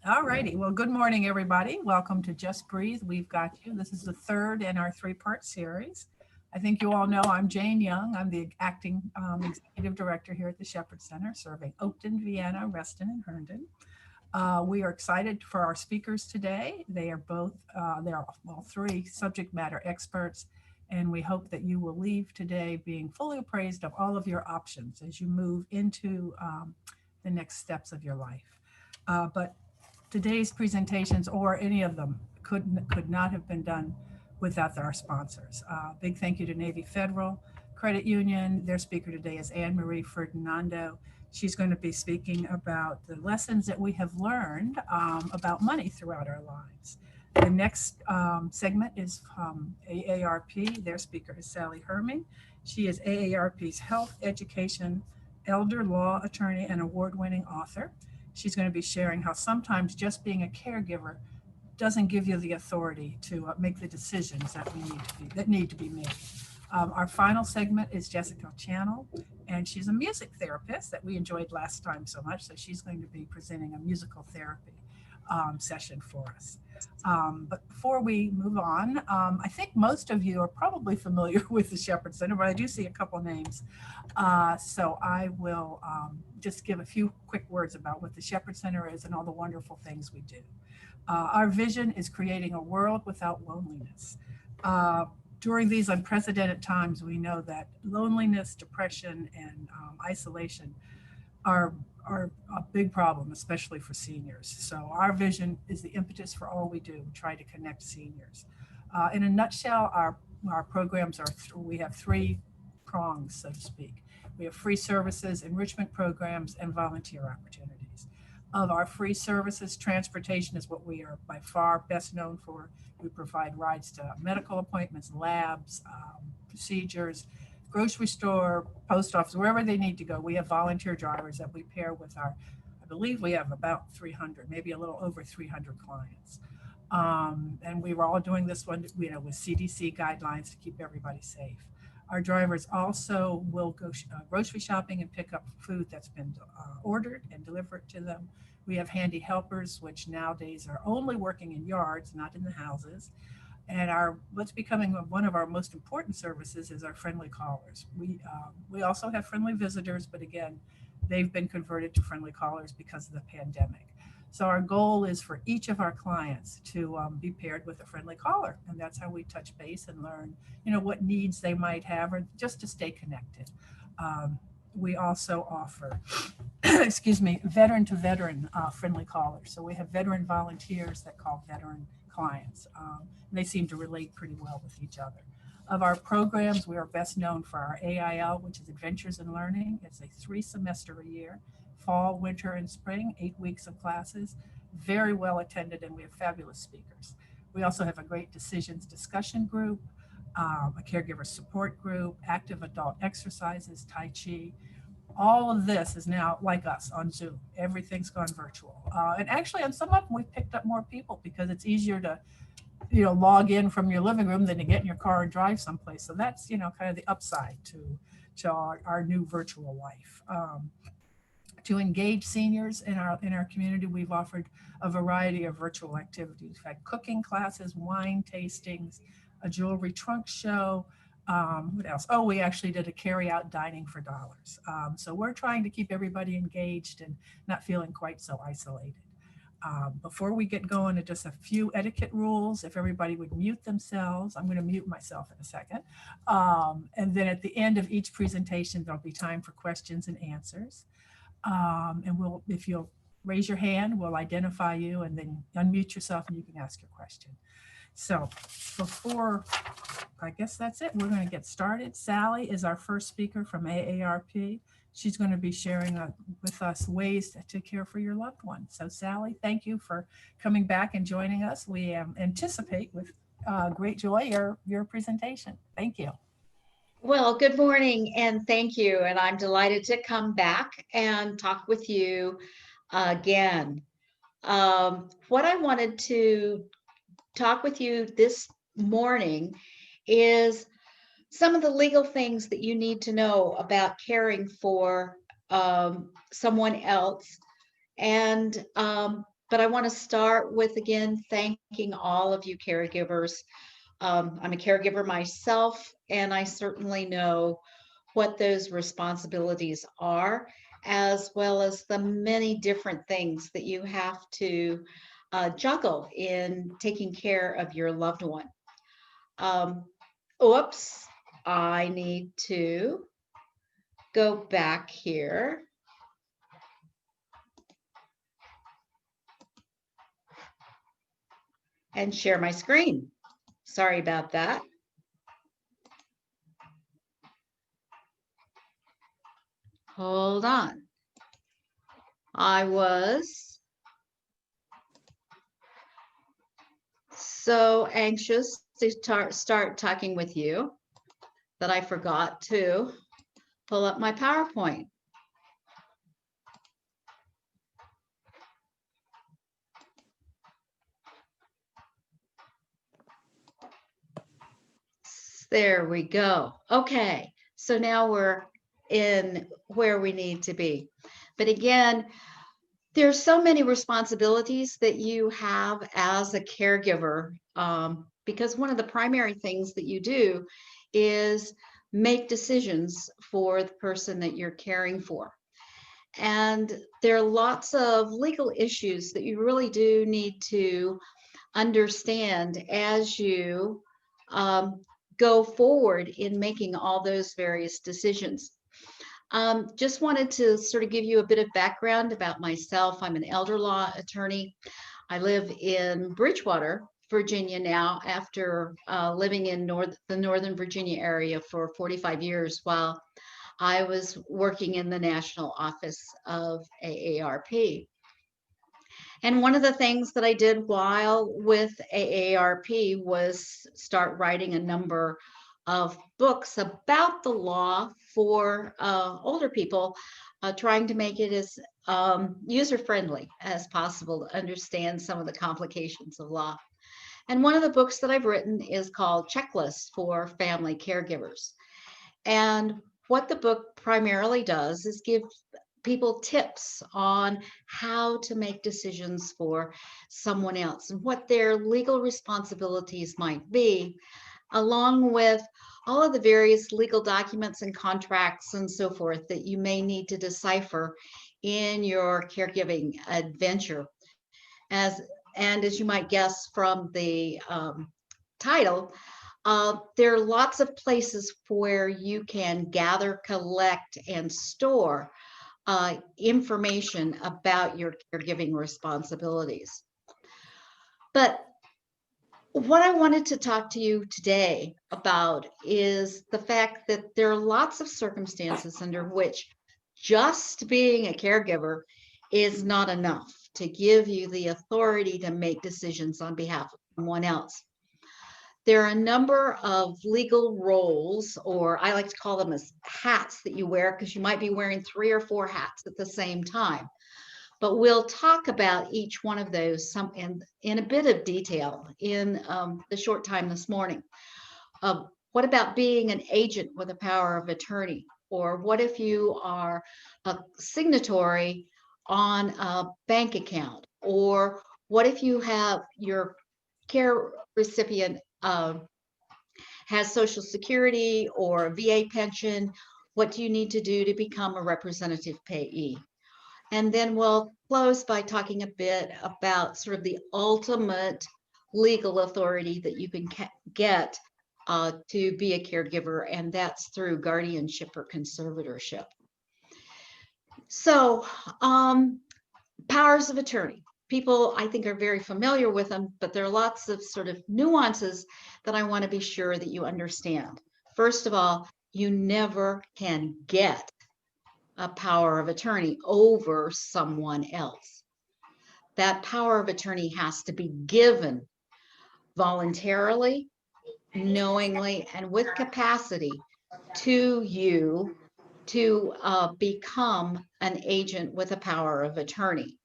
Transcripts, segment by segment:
All righty. Well, good morning, everybody. Welcome to Just Breathe. We've got you. This is the third in our three-part series. I think you all know I'm Jane Young. I'm the acting executive director here at the Shepherd Center, serving Oakton, Vienna, Reston, and Herndon. We are excited for our speakers today. They are all three subject matter experts, and we hope that you will leave today being fully appraised of all of your options as you move into the next steps of your life. But today's presentations, or any of them, could not have been done without our sponsors. Big thank you to Navy Federal Credit Union. Their speaker today is Anne Marie Ferdinando. She's going to be speaking about the lessons that we have learned about money throughout our lives. The next segment is from AARP. Their speaker is Sally Hurme. She is AARP's health, education, elder law attorney, and award-winning author. She's going to be sharing how sometimes just being a caregiver doesn't give you the authority to make the decisions that need to be made. Our final segment is Jessica Channel, and she's a music therapist that we enjoyed last time so much. So she's going to be presenting a musical therapy session for us. But before we move on, I think most of you are probably familiar with the Shepherd Center, but I do see a couple names. So I will just give a few quick words about what the Shepherd Center is and all the wonderful things we do. Our vision is creating a world without loneliness. During these unprecedented times, we know that loneliness, depression, and isolation are a big problem, especially for seniors. So our vision is the impetus for all we do, try to connect seniors. In a nutshell, our programs we have three prongs, so to speak. We have free services, enrichment programs, and volunteer opportunities. Of our free services, transportation is what we are by far best known for. We provide rides to medical appointments, labs, procedures, grocery store, post office, wherever they need to go. We have volunteer drivers that we pair with I believe we have about 300, maybe a little over 300 clients. And we were all doing this one, with CDC guidelines to keep everybody safe. Our drivers also will go grocery shopping and pick up food that's been ordered and delivered to them. We have handy helpers, which nowadays are only working in yards, not in the houses. And what's becoming one of our most important services is our friendly callers. We also have friendly visitors, but again, they've been converted to friendly callers because of the pandemic. So our goal is for each of our clients to be paired with a friendly caller, and that's how we touch base and learn, what needs they might have, or just to stay connected. We also offer, excuse me, veteran to veteran friendly callers. So we have veteran volunteers that call veteran clients. And they seem to relate pretty well with each other. Of our programs, we are best known for our AIL, which is Adventures in Learning. It's a 3-semester a year, fall, winter, and spring, 8 weeks of classes, very well attended, and we have fabulous speakers. We also have a great decisions discussion group, a caregiver support group, active adult exercises, Tai Chi. All of this is now, like us, on Zoom. Everything's gone virtual. And actually, on some of them, we've picked up more people because it's easier to, log in from your living room than to get in your car and drive someplace. So that's, kind of the upside to our new virtual life. To engage seniors in our community, we've offered a variety of virtual activities. We've had cooking classes, wine tastings, a jewelry trunk show. What else? Oh, we actually did a carry-out dining for dollars. So we're trying to keep everybody engaged and not feeling quite so isolated. Before we get going, just a few etiquette rules. If everybody would mute themselves, I'm going to mute myself in a second. And then at the end of each presentation, there'll be time for questions and answers. And if you'll raise your hand, we'll identify you and then unmute yourself and you can ask your question. So I guess that's it. We're going to get started. Sally is our first speaker from AARP. She's going to be sharing with us ways to care for your loved one. So Sally, thank you for coming back and joining us. We anticipate with great joy your presentation. Thank you. Well, good morning and thank you. And I'm delighted to come back and talk with you again. What I wanted to talk with you this morning is some of the legal things that you need to know about caring for someone else. But But I want to start with, again, thanking all of you caregivers. I'm a caregiver myself, and I certainly know what those responsibilities are, as well as the many different things that you have to juggle in taking care of your loved one. Oops, I need to go back here. And share my screen. Sorry about that. Hold on. I was so anxious to start talking with you that I forgot to pull up my PowerPoint. There we go. Okay, so now we're in where we need to be. But again, there's so many responsibilities that you have as a caregiver, because one of the primary things that you do is make decisions for the person that you're caring for. And there are lots of legal issues that you really do need to understand as you go forward in making all those various decisions. Just wanted to sort of give you a bit of background about myself. I'm an elder law attorney. I live in Bridgewater, Virginia now, after living in the Northern Virginia area for 45 years while I was working in the national office of AARP. And one of the things that I did while with AARP was start writing a number of books about the law for older people, trying to make it as user-friendly as possible to understand some of the complications of law. And one of the books that I've written is called Checklists for Family Caregivers. And what the book primarily does is give people tips on how to make decisions for someone else and what their legal responsibilities might be, along with all of the various legal documents and contracts and so forth that you may need to decipher in your caregiving adventure. As you might guess from the title, there are lots of places where you can gather, collect, and store information about your caregiving responsibilities. But what I wanted to talk to you today about is the fact that there are lots of circumstances under which just being a caregiver is not enough to give you the authority to make decisions on behalf of someone else. There are a number of legal roles, or I like to call them as hats that you wear, because you might be wearing 3 or 4 hats at the same time. But we'll talk about each one of those in a bit of detail in the short time this morning. What about being an agent with a power of attorney? Or what if you are a signatory on a bank account? Or what if you have your care recipient has Social Security or a VA pension? What do you need to do to become a representative payee? And then we'll close by talking a bit about sort of the ultimate legal authority that you can get to be a caregiver, and that's through guardianship or conservatorship. So, powers of attorney. People, I think, are very familiar with them, but there are lots of sort of nuances that I want to be sure that you understand. First of all, you never can get a power of attorney over someone else. That power of attorney has to be given voluntarily, knowingly, and with capacity to you to become an agent with a power of attorney.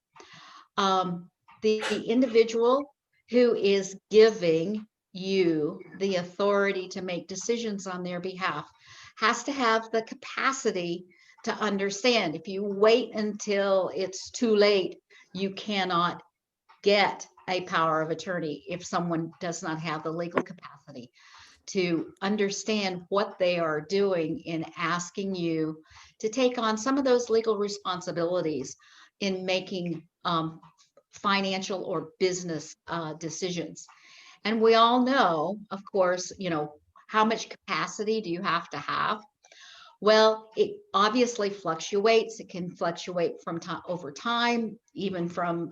The individual who is giving you the authority to make decisions on their behalf has to have the capacity to understand. If you wait until it's too late, you cannot get a power of attorney if someone does not have the legal capacity to understand what they are doing in asking you to take on some of those legal responsibilities in making financial or business decisions. And we all know, of course, how much capacity do you have to have? Well, it obviously fluctuates. It can fluctuate from time over time, even from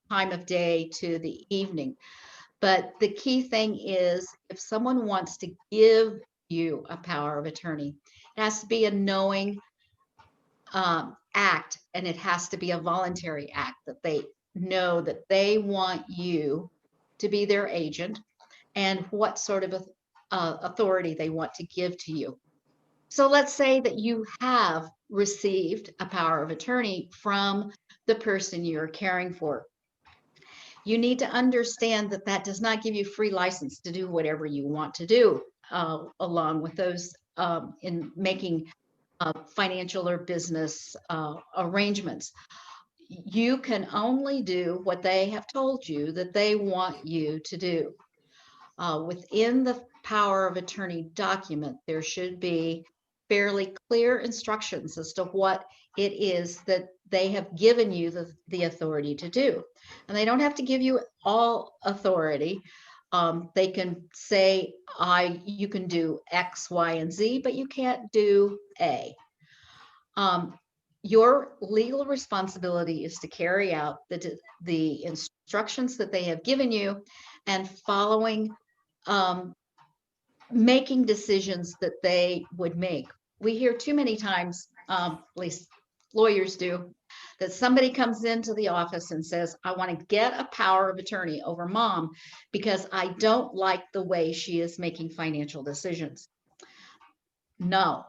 time of day to the evening. But the key thing is, if someone wants to give you a power of attorney, it has to be a knowing act, and it has to be a voluntary act that they know that they want you to be their agent and what sort of authority they want to give to you. So let's say that you have received a power of attorney from the person you're caring for. You need to understand that that does not give you free license to do whatever you want to do, along with those in making financial or business arrangements. You can only do what they have told you that they want you to do. Within the power of attorney document, there should be fairly clear instructions as to what it is that they have given you the authority to do. And they don't have to give you all authority. They can say, you can do X, Y, and Z, but you can't do A. Your legal responsibility is to carry out the instructions that they have given you and following, making decisions that they would make. We hear too many times, at least lawyers do, that somebody comes into the office and says, I want to get a power of attorney over mom because I don't like the way she is making financial decisions. No,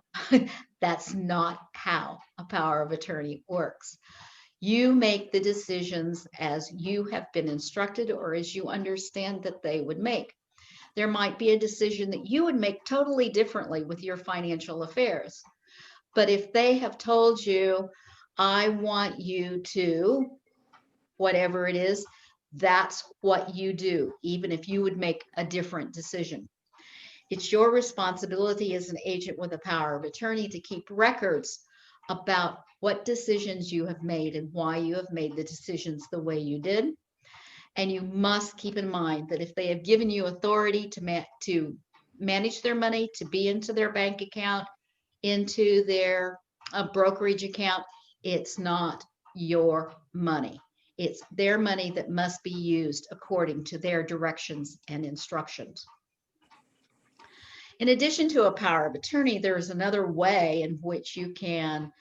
that's not how a power of attorney works. You make the decisions as you have been instructed or as you understand that they would make. There might be a decision that you would make totally differently with your financial affairs. But if they have told you, I want you to, whatever it is, that's what you do, even if you would make a different decision. It's your responsibility as an agent with a power of attorney to keep records about what decisions you have made and why you have made the decisions the way you did. And you must keep in mind that if they have given you authority to manage their money, to be into their bank account, into their brokerage account, it's not your money. It's their money that must be used according to their directions and instructions. In addition to a power of attorney, there's another way in which you can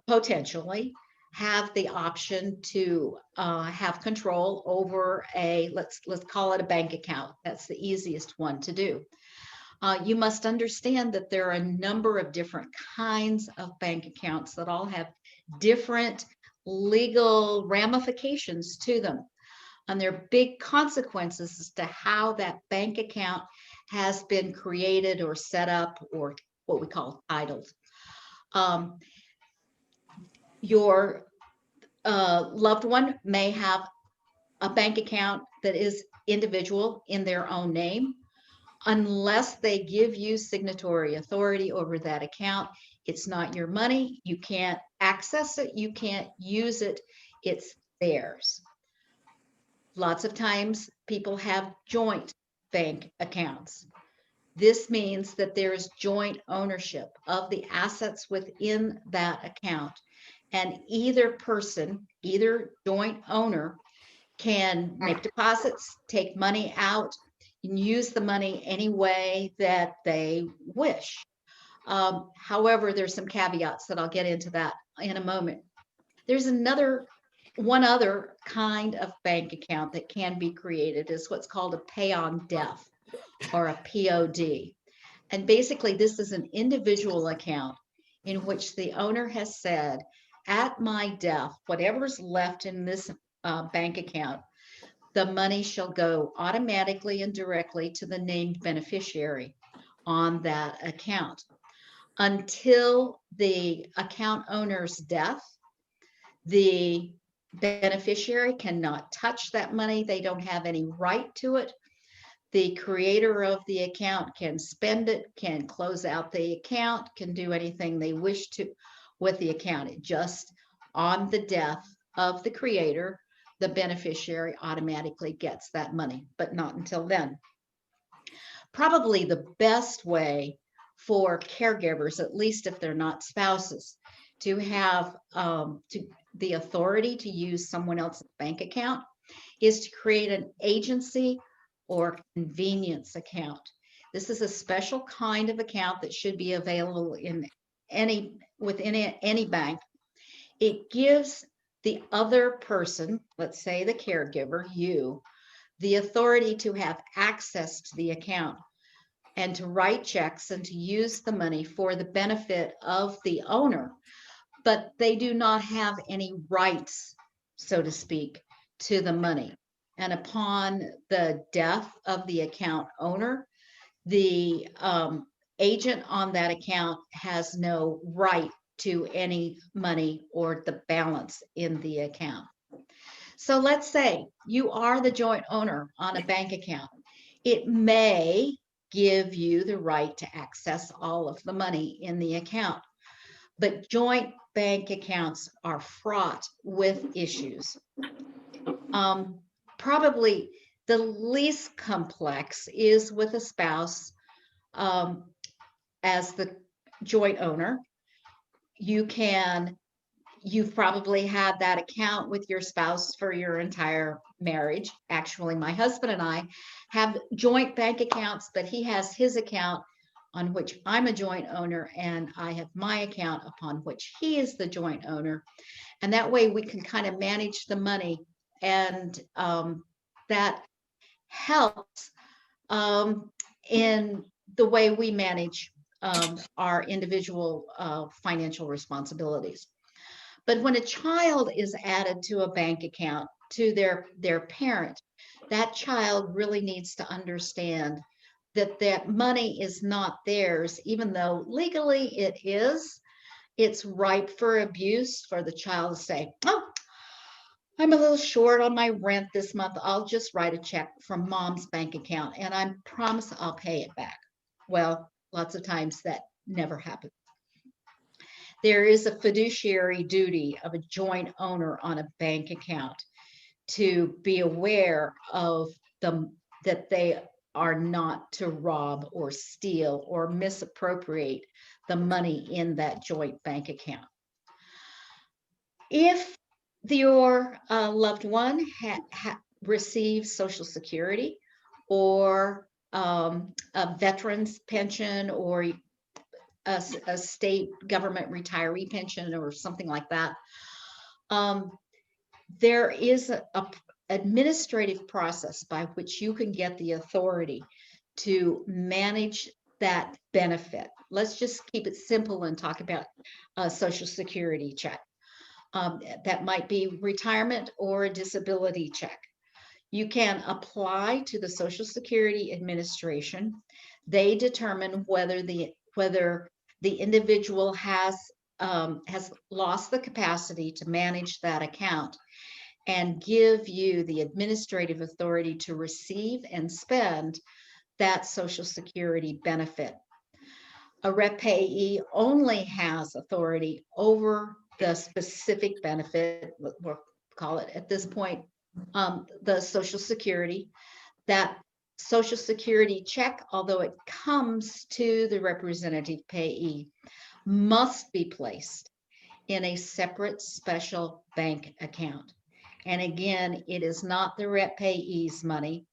potentially have the option to have control over let's call it a bank account. That's the easiest one to do. You must understand that there are a number of different kinds of bank accounts that all have different legal ramifications to them. And there are big consequences as to how that bank account has been created or set up, or what we call titled. Your loved one may have a bank account that is individual in their own name. Unless they give you signatory authority over that account, it's not your money. You can't access it. You can't use it. It's theirs. Lots of times people have joint bank accounts. This means that there is joint ownership of the assets within that account. And either person, either joint owner, can make deposits, take money out, and use the money any way that they wish. However, there's some caveats that I'll get into that in a moment. There's one other kind of bank account that can be created is what's called a pay on death, or a POD. And basically, this is an individual account in which the owner has said, at my death, whatever's left in this bank account, the money shall go automatically and directly to the named beneficiary on that account. Until the account owner's death, the beneficiary cannot touch that money. They don't have any right to it. The creator of the account can spend it, can close out the account, can do anything they wish to with the account. It just, on the death of the creator, the beneficiary automatically gets that money, but not until then. Probably the best way for caregivers, at least if they're not spouses, to have the authority to use someone else's bank account is to create an agency or convenience account. This is a special kind of account that should be available within any bank. It gives the other person, let's say the caregiver, you, the authority to have access to the account and to write checks and to use the money for the benefit of the owner, but they do not have any rights, so to speak, to the money. And upon the death of the account owner, the agent on that account has no right to any money or the balance in the account. So let's say you are the joint owner on a bank account. It may give you the right to access all of the money in the account, but joint bank accounts are fraught with issues. Probably the least complex is with a spouse as the joint owner. You've probably had that account with your spouse for your entire marriage. Actually, my husband and I have joint bank accounts, but he has his account on which I'm a joint owner, and I have my account upon which he is the joint owner. And that way we can kind of manage the money, and that helps in the way we manage our individual financial responsibilities. But when a child is added to a bank account to their parent, that child really needs to understand that that money is not theirs, even though legally it is. It's ripe for abuse for the child to say, oh, I'm a little short on my rent this month. I'll just write a check from mom's bank account and I promise I'll pay it back. Well, lots of times that never happens. There is a fiduciary duty of a joint owner on a bank account to be aware of them, that they are not to rob or steal or misappropriate the money in that joint bank account. If your loved one receives Social Security or a veteran's pension or a state government retiree pension or something like that, there is an administrative process by which you can get the authority to manage that benefit. Let's just keep it simple and talk about a Social Security check. That might be retirement or a disability check. You can apply to the Social Security Administration. They determine whether the individual has lost the capacity to manage that account and give you the administrative authority to receive and spend that Social Security benefit. A rep payee only has authority over the specific benefit, we'll call it at this point, the Social Security. That Social Security check, although it comes to the representative payee, must be placed in a separate special bank account. And again, it is not the rep payee's money.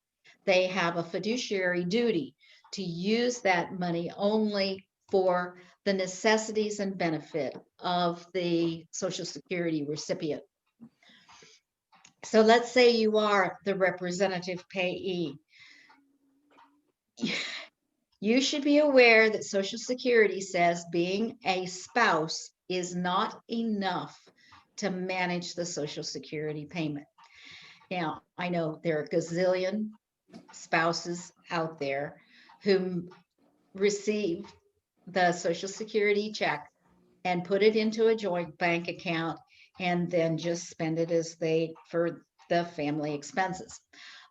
They have a fiduciary duty to use that money only for the necessities and benefit of the Social Security recipient. So let's say you are the representative payee. You should be aware that Social Security says being a spouse is not enough to manage the Social Security payment. Now, I know there are a gazillion spouses out there who receive the Social Security check and put it into a joint bank account and then just spend it for the family expenses.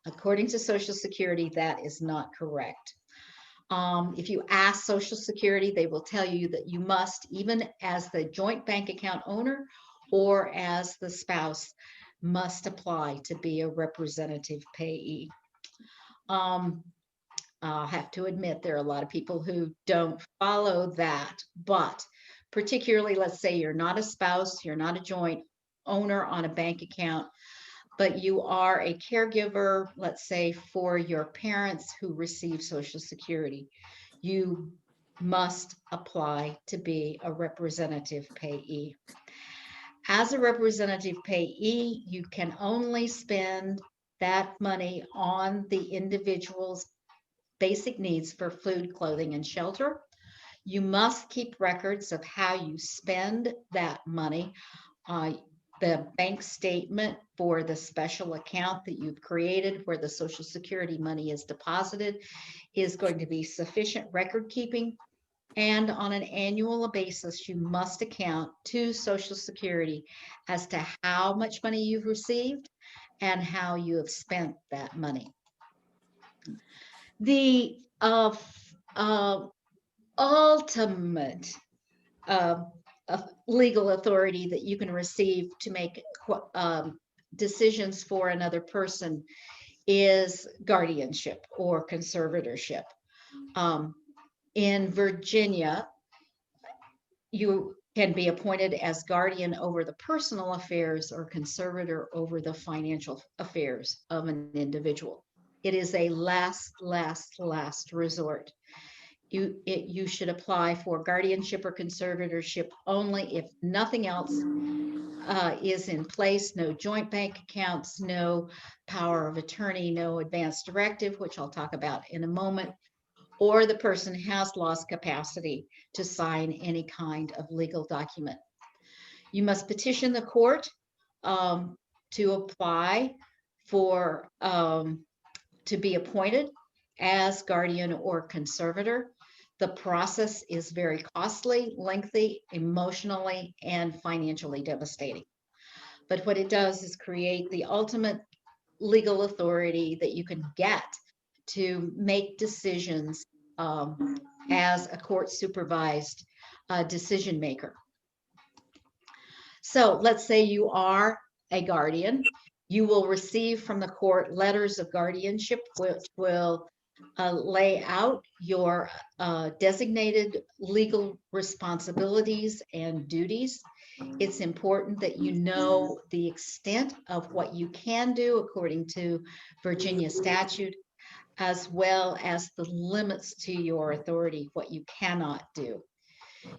According to Social Security, that is not correct. If you ask Social Security, they will tell you that you must, even as the joint bank account owner or as the spouse, must apply to be a representative payee. I'll have to admit there are a lot of people who don't follow that, but particularly, let's say you're not a spouse, you're not a joint owner on a bank account, but you are a caregiver, let's say for your parents who receive Social Security, you must apply to be a representative payee. As a representative payee, you can only spend that money on the individual's basic needs for food, clothing, and shelter. You must keep records of how you spend that money. The bank statement for the special account that you've created where the Social Security money is deposited is going to be sufficient record keeping. And on an annual basis, you must account to Social Security as to how much money you've received and how you have spent that money. The ultimate legal authority that you can receive to make decisions for another person is guardianship or conservatorship. In Virginia, you can be appointed as guardian over the personal affairs or conservator over the financial affairs of an individual. It is a last resort. You should apply for guardianship or conservatorship only if nothing else is in place, no joint bank accounts, no power of attorney, no advance directive, which I'll talk about in a moment, or the person has lost capacity to sign any kind of legal document. You must petition the court to apply for to be appointed as guardian or conservator. The process is very costly, lengthy, emotionally, and financially devastating. But what it does is create the ultimate legal authority that you can get to make decisions as a court supervised decision maker. So let's say you are a guardian. You will receive from the court letters of guardianship, which will lay out your designated legal responsibilities and duties. It's important that you know the extent of what you can do according to Virginia statute, as well as the limits to your authority, what you cannot do.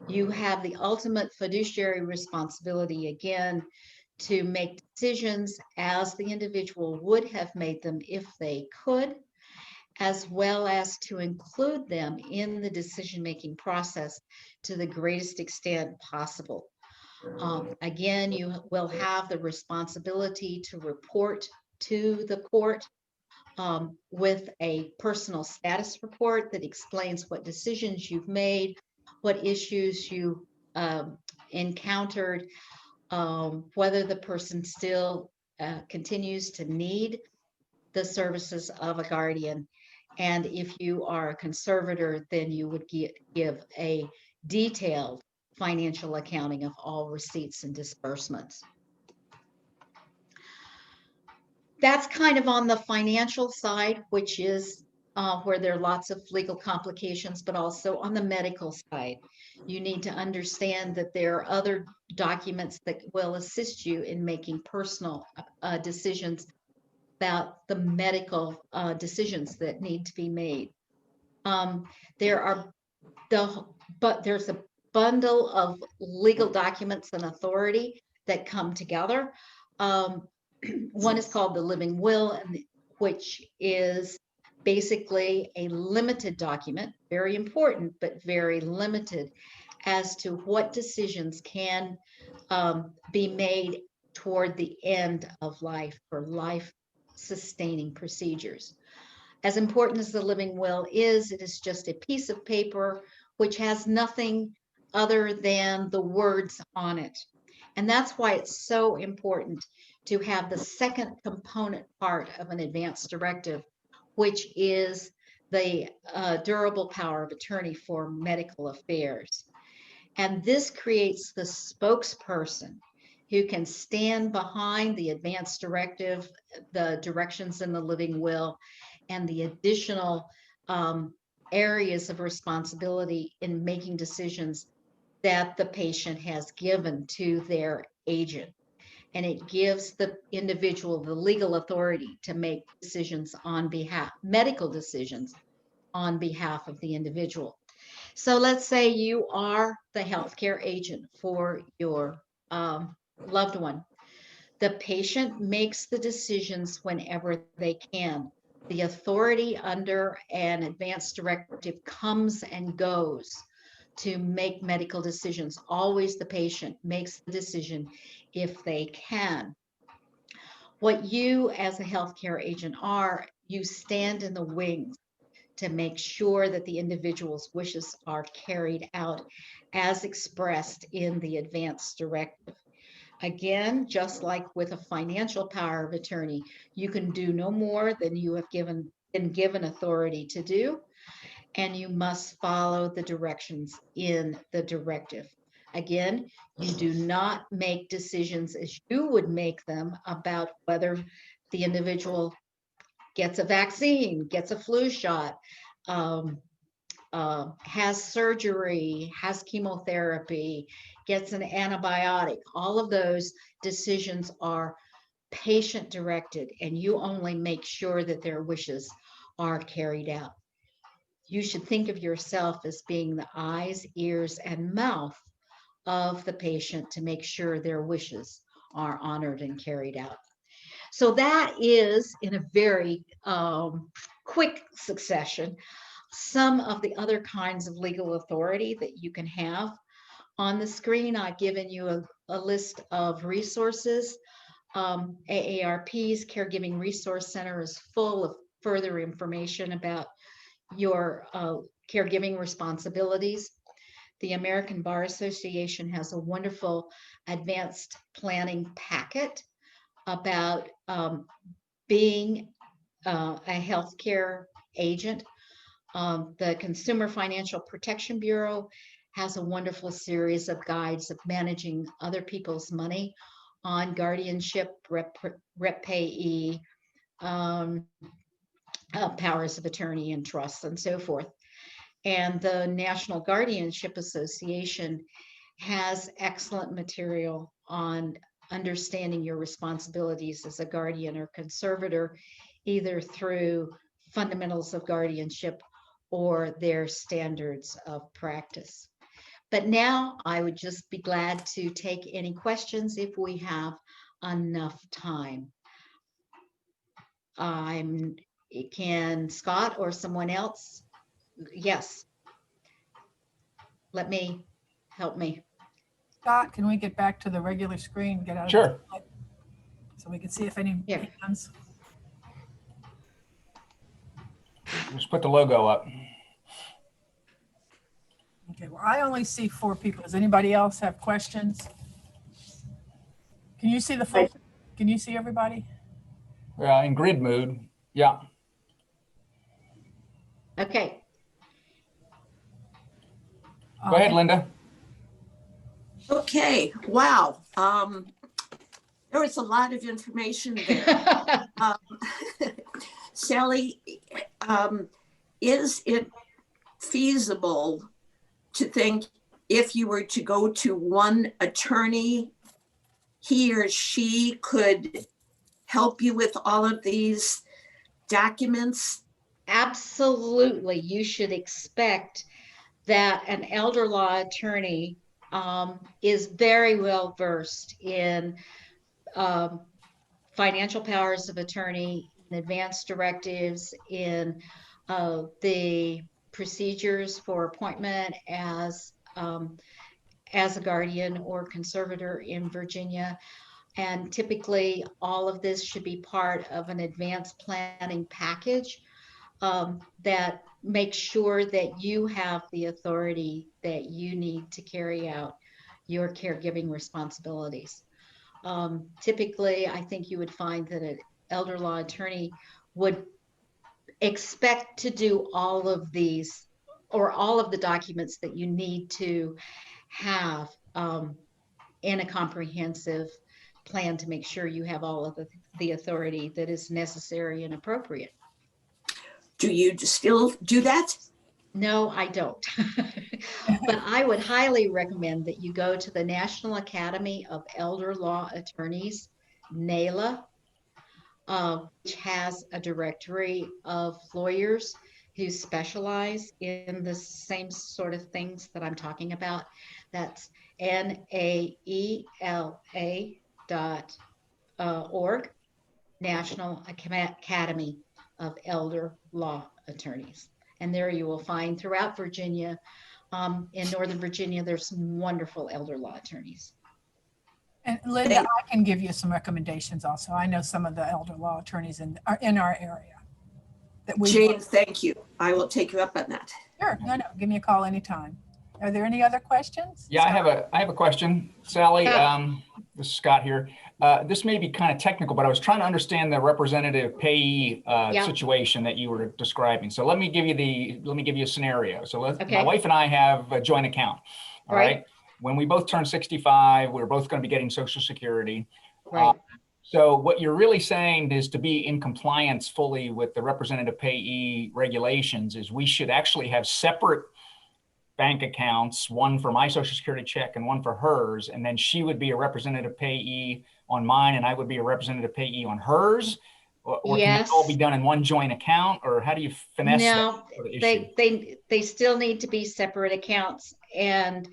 You have the ultimate fiduciary responsibility, again, to make decisions as the individual would have made them if they could, as well as to include them in the decision-making process to the greatest extent possible. Again, you will have the responsibility to report to the court with a personal status report that explains what decisions you've made, what issues you encountered, whether the person still continues to need the services of a guardian. And if you are a conservator, then you would give a detailed financial accounting of all receipts and disbursements. That's kind of on the financial side, which is where there are lots of legal complications, but also on the medical side. You need to understand that there are other documents that will assist you in making personal decisions about the medical decisions that need to be made. There's a bundle of legal documents and authority that come together. One is called the living will, which is basically a limited document, very important, but very limited as to what decisions can be made toward the end of life for life-sustaining procedures. As important as the living will is, it is just a piece of paper which has nothing other than the words on it. And that's why it's so important to have the second component part of an advance directive, which is the durable power of attorney for medical affairs. And this creates the spokesperson who can stand behind the advance directive, the directions in the living will, and the additional areas of responsibility in making decisions that the patient has given to their agent. And it gives the individual the legal authority to make decisions on behalf, medical decisions on behalf of the individual. So let's say you are the healthcare agent for your loved one. The patient makes the decisions whenever they can. The authority under an advance directive comes and goes to make medical decisions. Always the patient makes the decision if they can. What you as a healthcare agent are, you stand in the wings to make sure that the individual's wishes are carried out as expressed in the advance directive. Again, just like with a financial power of attorney, you can do no more than you have been given authority to do, and you must follow the directions in the directive. Again, you do not make decisions as you would make them about whether the individual gets a vaccine, gets a flu shot, has surgery, has chemotherapy, gets an antibiotic. All of those decisions are patient directed, and you only make sure that their wishes are carried out. You should think of yourself as being the eyes, ears, and mouth of the patient to make sure their wishes are honored and carried out. So that is, in a very quick succession, some of the other kinds of legal authority that you can have. On the screen, I've given you a list of resources. AARP's Caregiving Resource Center is full of further information about your caregiving responsibilities. The American Bar Association has a wonderful advanced planning packet about being a healthcare agent. The Consumer Financial Protection Bureau has a wonderful series of guides of managing other people's money on guardianship, rep payee, powers of attorney and trusts and so forth. And the National Guardianship Association has excellent material on understanding your responsibilities as a guardian or conservator, either through fundamentals of guardianship or their standards of practice. But now I would just be glad to take any questions if we have enough time. Can Scott or someone else? Yes. Help me. Scott, can we get back to the regular screen? Get out of Sure. so we can see if any hands. Just put the logo up. Okay, well, I only see 4 people. Does anybody else have questions? Can you see the full? Can you see everybody? Yeah, in grid mode. Yeah. Okay. Go ahead, Linda. Okay. Wow. There was a lot of information there. Sally, is it feasible to think if you were to go to one attorney, he or she could help you with all of these documents? Absolutely. You should expect that an elder law attorney is very well versed in financial powers of attorney, in advance directives, in the procedures for appointment as a guardian or conservator in Virginia. And typically all of this should be part of an advanced planning package that makes sure that you have the authority that you need to carry out your caregiving responsibilities. Typically, I think you would find that an elder law attorney would expect to do all of these or all of the documents that you need to have in a comprehensive plan to make sure you have all of the authority that is necessary and appropriate. Do you still do that? No, I don't. But I would highly recommend that you go to the National Academy of Elder Law Attorneys, NALA, which has a directory of lawyers who specialize in the same sort of things that I'm talking about. That's NAELA.org, National Academy of Elder Law Attorneys. And there you will find throughout Virginia, in Northern Virginia, there's some wonderful elder law attorneys. And Linda, I can give you some recommendations also. I know some of the elder law attorneys in our area. Jane, thank you. I will take you up on that. Sure, no, give me a call anytime. Are there any other questions? Yeah, I have a question, Sally. Yeah. This is Scott here. This may be kind of technical, but I was trying to understand the representative payee situation that you were describing. So let me give you a scenario. So my wife and I have a joint account. All right. When we both turn 65, we're both going to be getting Social Security. Right. So what you're really saying is, to be in compliance fully with the representative payee regulations, is we should actually have separate bank accounts, one for my Social Security check and one for hers, and then she would be a representative payee on mine and I would be a representative payee on hers? Or can it all be done in one joint account, or how do you finesse that sort of issue? they still need to be separate accounts, and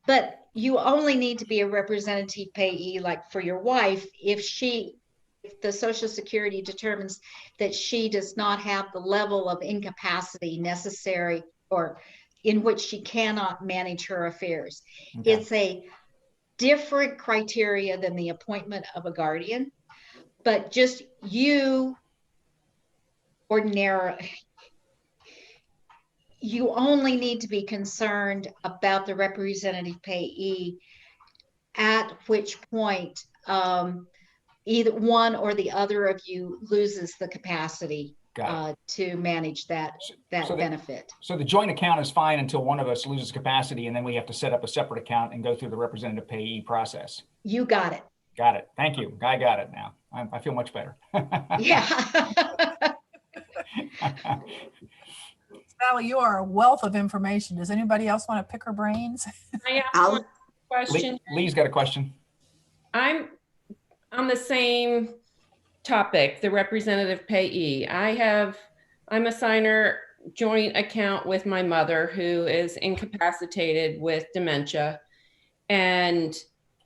but you only need to be a representative payee, like for your wife, if the Social Security determines that she does not have the level of incapacity necessary or in which she cannot manage her affairs. Okay. It's a different criteria than the appointment of a guardian, but just you only need to be concerned about the representative payee, at which point either one or the other of you loses the capacity to manage that benefit. So the joint account is fine until one of us loses capacity, and then we have to set up a separate account and go through the representative payee process. You got it. Got it. Thank you. I got it now. I feel much better. Yeah. Sally, you are a wealth of information. Does anybody else want to pick her brains? I have one question. Lee's got a question. I'm on the same topic, the representative payee. I'm a signer joint account with my mother, who is incapacitated with dementia, and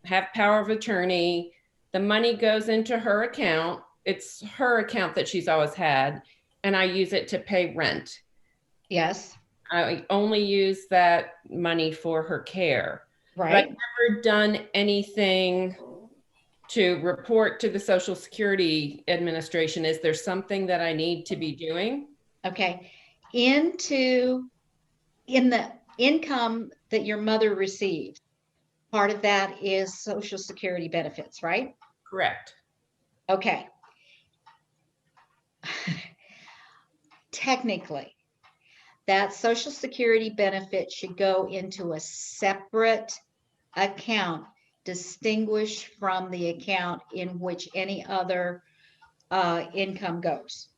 have power of attorney. The money goes into her account. It's her account that she's always had, and I use it to pay rent. Yes. I only use that money for her care. Right. But I've never done anything to report to the Social Security Administration. Is there something that I need to be doing? Okay. In the income that your mother receives, part of that is Social Security benefits, right? Correct. Okay. Technically, that Social Security benefit should go into a separate account, distinguished from the account in which any other income goes.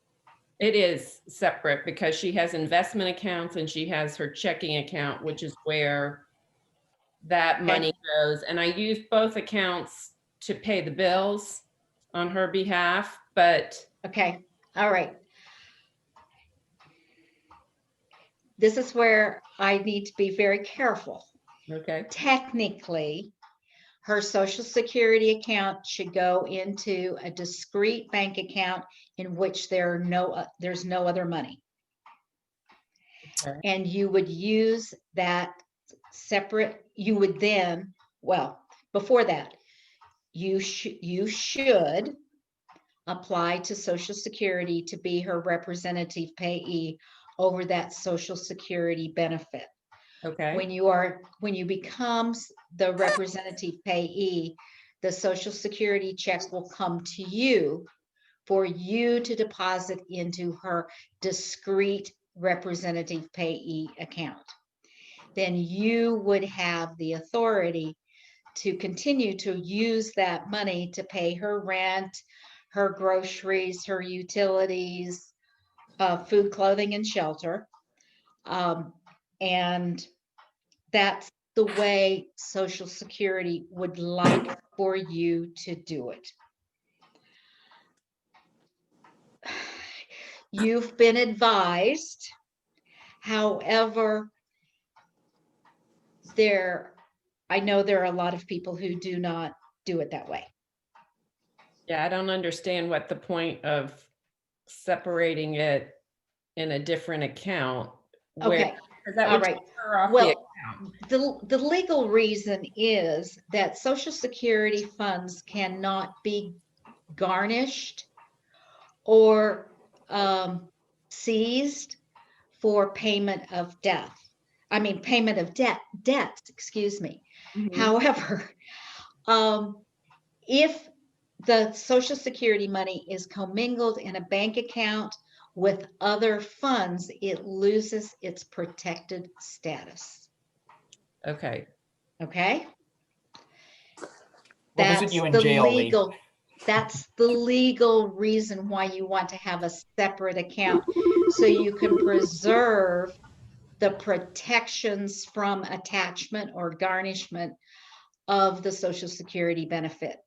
It is separate because she has investment accounts and she has her checking account, which is where that money goes. And I use both accounts to pay the bills on her behalf, but. Okay, all right. This is where I need to be very careful. Okay. Technically, her Social Security account should go into a discrete bank account in which there's no other money. Okay. And you would use that separate, you would then, well, before that, you should apply to Social Security to be her representative payee over that Social Security benefit. Okay. When you become the representative payee, the Social Security check will come to you for you to deposit into her discrete representative payee account. Then you would have the authority to continue to use that money to pay her rent, her groceries, her utilities, food, clothing, and shelter. And that's the way Social Security would like for you to do it. You've been advised, however, I know there are a lot of people who do not do it that way. Yeah, I don't understand what the point of separating it in a different account. Okay, 'cause that all would right. take her off the Well, account. the legal reason is that Social Security funds cannot be garnished or seized for payment of payment of debts, excuse me. Mhm. However, if the Social Security money is commingled in a bank account with other funds, it loses its protected status. Okay. Okay? We'll visit you in jail, Lee. That's the legal reason why you want to have a separate account, so you can preserve the protections from attachment or garnishment of the Social Security benefit.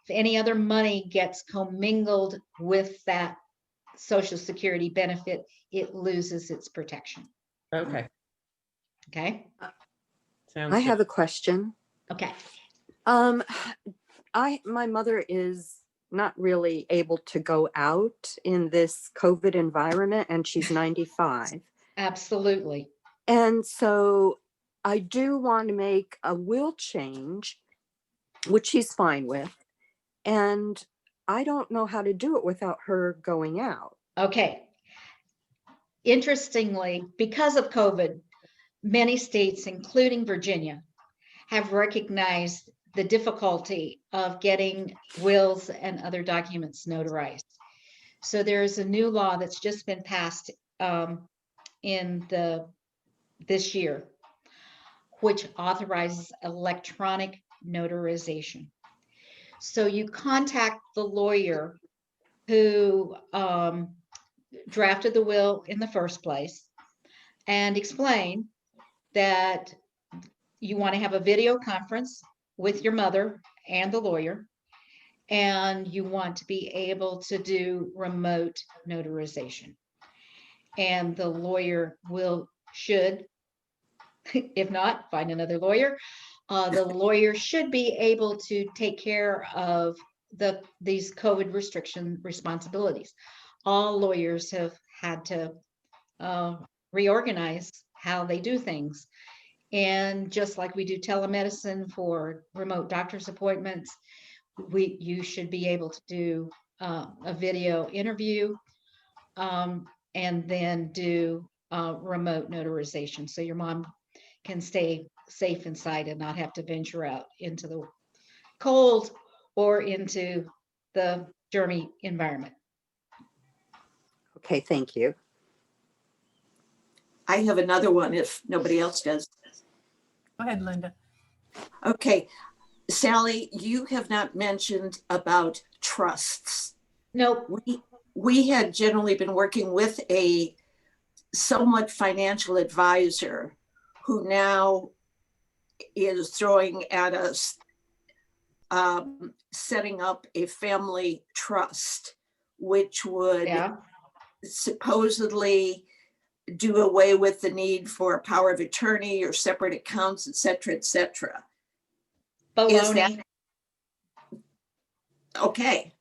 If any other money gets commingled with that Social Security benefit, it loses its protection. Okay. Okay? Sounds I good. have a question. Okay. My mother is not really able to go out in this COVID environment, and she's 95. Absolutely. And so I do want to make a will change, which she's fine with. And I don't know how to do it without her going out. Okay. Interestingly, because of COVID, many states, including Virginia, have recognized the difficulty of getting wills and other documents notarized. So there is a new law that's just been passed this year, which authorizes electronic notarization. So you contact the lawyer who drafted the will in the first place and explain that you want to have a video conference with your mother and the lawyer, and you want to be able to do remote notarization. And the lawyer should, if not, find another lawyer. The lawyer should be able to take care of these COVID restriction responsibilities. All lawyers have had to reorganize how they do things. And just like we do telemedicine for remote doctor's appointments, you should be able to do a video interview and then do remote notarization, so your mom can stay safe inside and not have to venture out into the cold or into the germy environment. Okay, thank you. I have another one if nobody else does. Go ahead, Linda. Okay, Sally, you have not mentioned about trusts. Nope. We had generally been working with a somewhat financial advisor who now is throwing at us setting up a family trust, which would supposedly do away with the need for a power of attorney or separate accounts, et cetera, et cetera. Is that okay?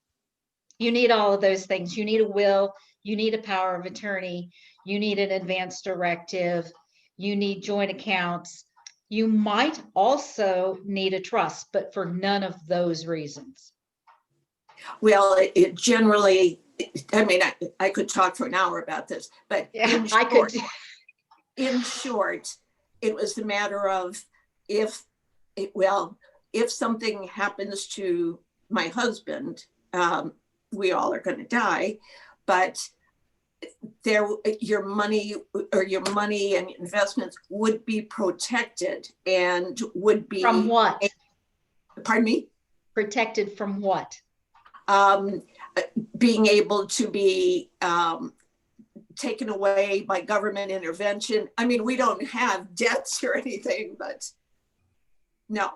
You need all of those things. You need a will, you need a power of attorney, you need an advance directive, you need joint accounts. You might also need a trust, but for none of those reasons. Well, it generally, I mean, I could talk for an hour about this, but Yeah, in short, it was a matter of if something happens to my husband, we all are going to die, but your money and investments would be protected and would be From what? Pardon me? Protected from what? Being able to be taken away by government intervention. I mean, we don't have debts or anything, but no.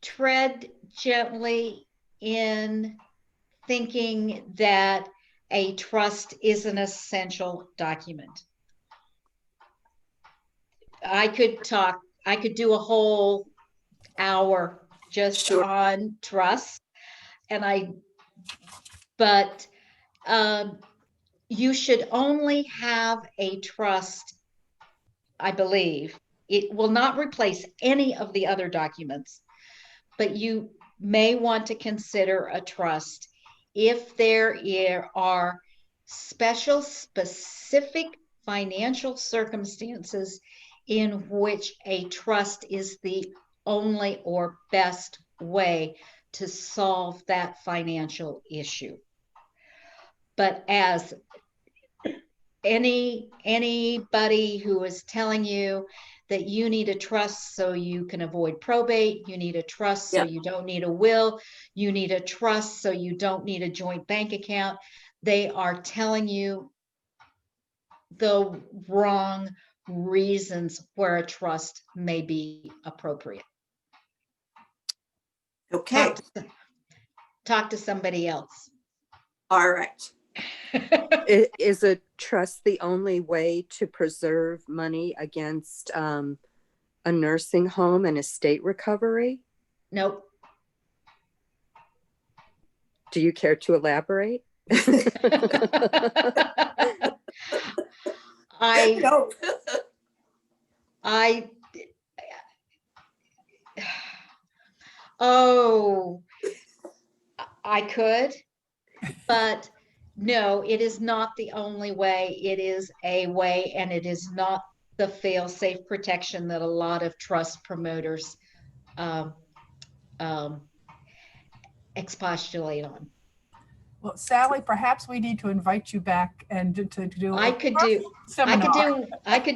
Tread gently in thinking that a trust is an essential document. I could do a whole hour just Sure. on trust, but you should only have a trust, I believe. It will not replace any of the other documents, but you may want to consider a trust if there are specific financial circumstances in which a trust is the only or best way to solve that financial issue. But as anybody who is telling you that you need a trust so you can avoid probate, you need a trust so you don't need a will, you need a trust so you don't need a joint bank account, they are telling you the wrong reasons where a trust may be appropriate. Okay. Talk to somebody else. All right. Is a trust the only way to preserve money against a nursing home and estate recovery? Nope. Do you care to elaborate? No. I could, but no, it is not the only way. It is a way, and it is not the fail-safe protection that a lot of trust promoters expostulate on. Well, Sally, perhaps we need to invite you back and to do. I could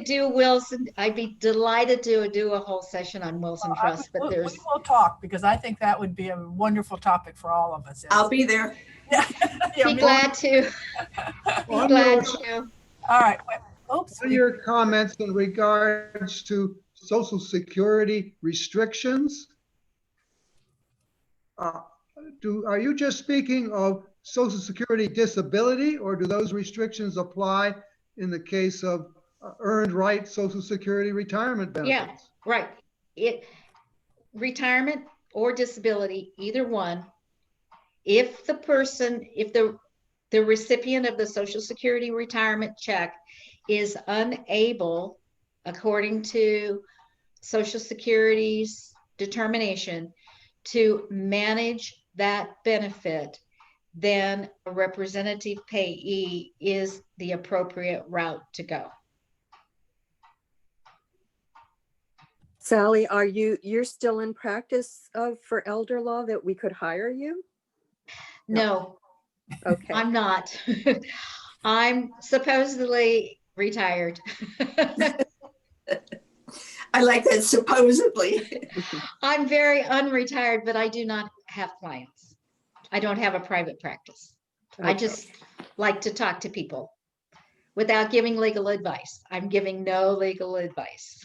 do Wilson. I'd be delighted to do a whole session on Wilson Trust, but we will talk, because I think that would be a wonderful topic for all of us. I'll be there. Be glad to. Be glad to. All right. Oops. What are your comments in regards to Social Security restrictions? Are you just speaking of Social Security disability, or do those restrictions apply in the case of earned right Social Security retirement benefits? Yeah, right. Retirement or disability, either one. If the recipient of the Social Security retirement check is unable, according to Social Security's determination, to manage that benefit, then a representative payee is the appropriate route to go. Sally, you're still in practice for elder law that we could hire you? No, Okay. I'm not. I'm supposedly retired. I like that, supposedly. I'm very unretired, but I do not have clients. I don't have a private practice. Okay. I just like to talk to people without giving legal advice. I'm giving no legal advice.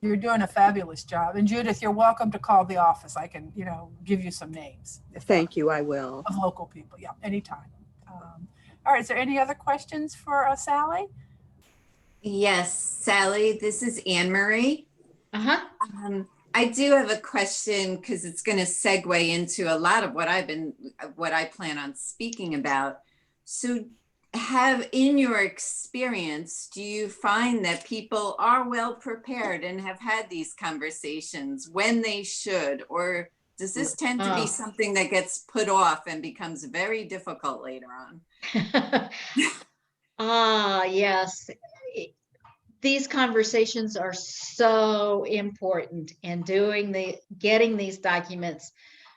You're doing a fabulous job. And Judith, you're welcome to call the office. I can, give you some names. Thank you, I will. Of local people. Yeah, anytime. All right, is there any other questions for Sally? Yes, Sally, this is Anne Marie. Uh-huh. I do have a question, because it's going to segue into a lot of what I plan on speaking about. So in your experience, do you find that people are well prepared and have had these conversations when they should, or Does this tend to be something that gets put off and becomes very difficult later on? Yes. These conversations are so important, and getting these documents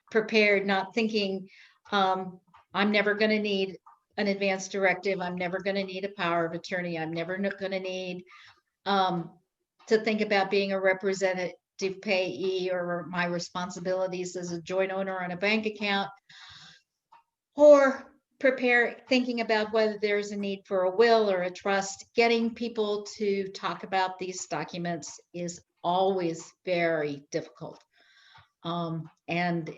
prepared, not thinking, I'm never going to need an advance directive. I'm never going to need a power of attorney. I'm never going to need to think about being a representative payee or my responsibilities as a joint owner on a bank account, or thinking about whether there's a need for a will or a trust. Getting people to talk about these documents is always very difficult. And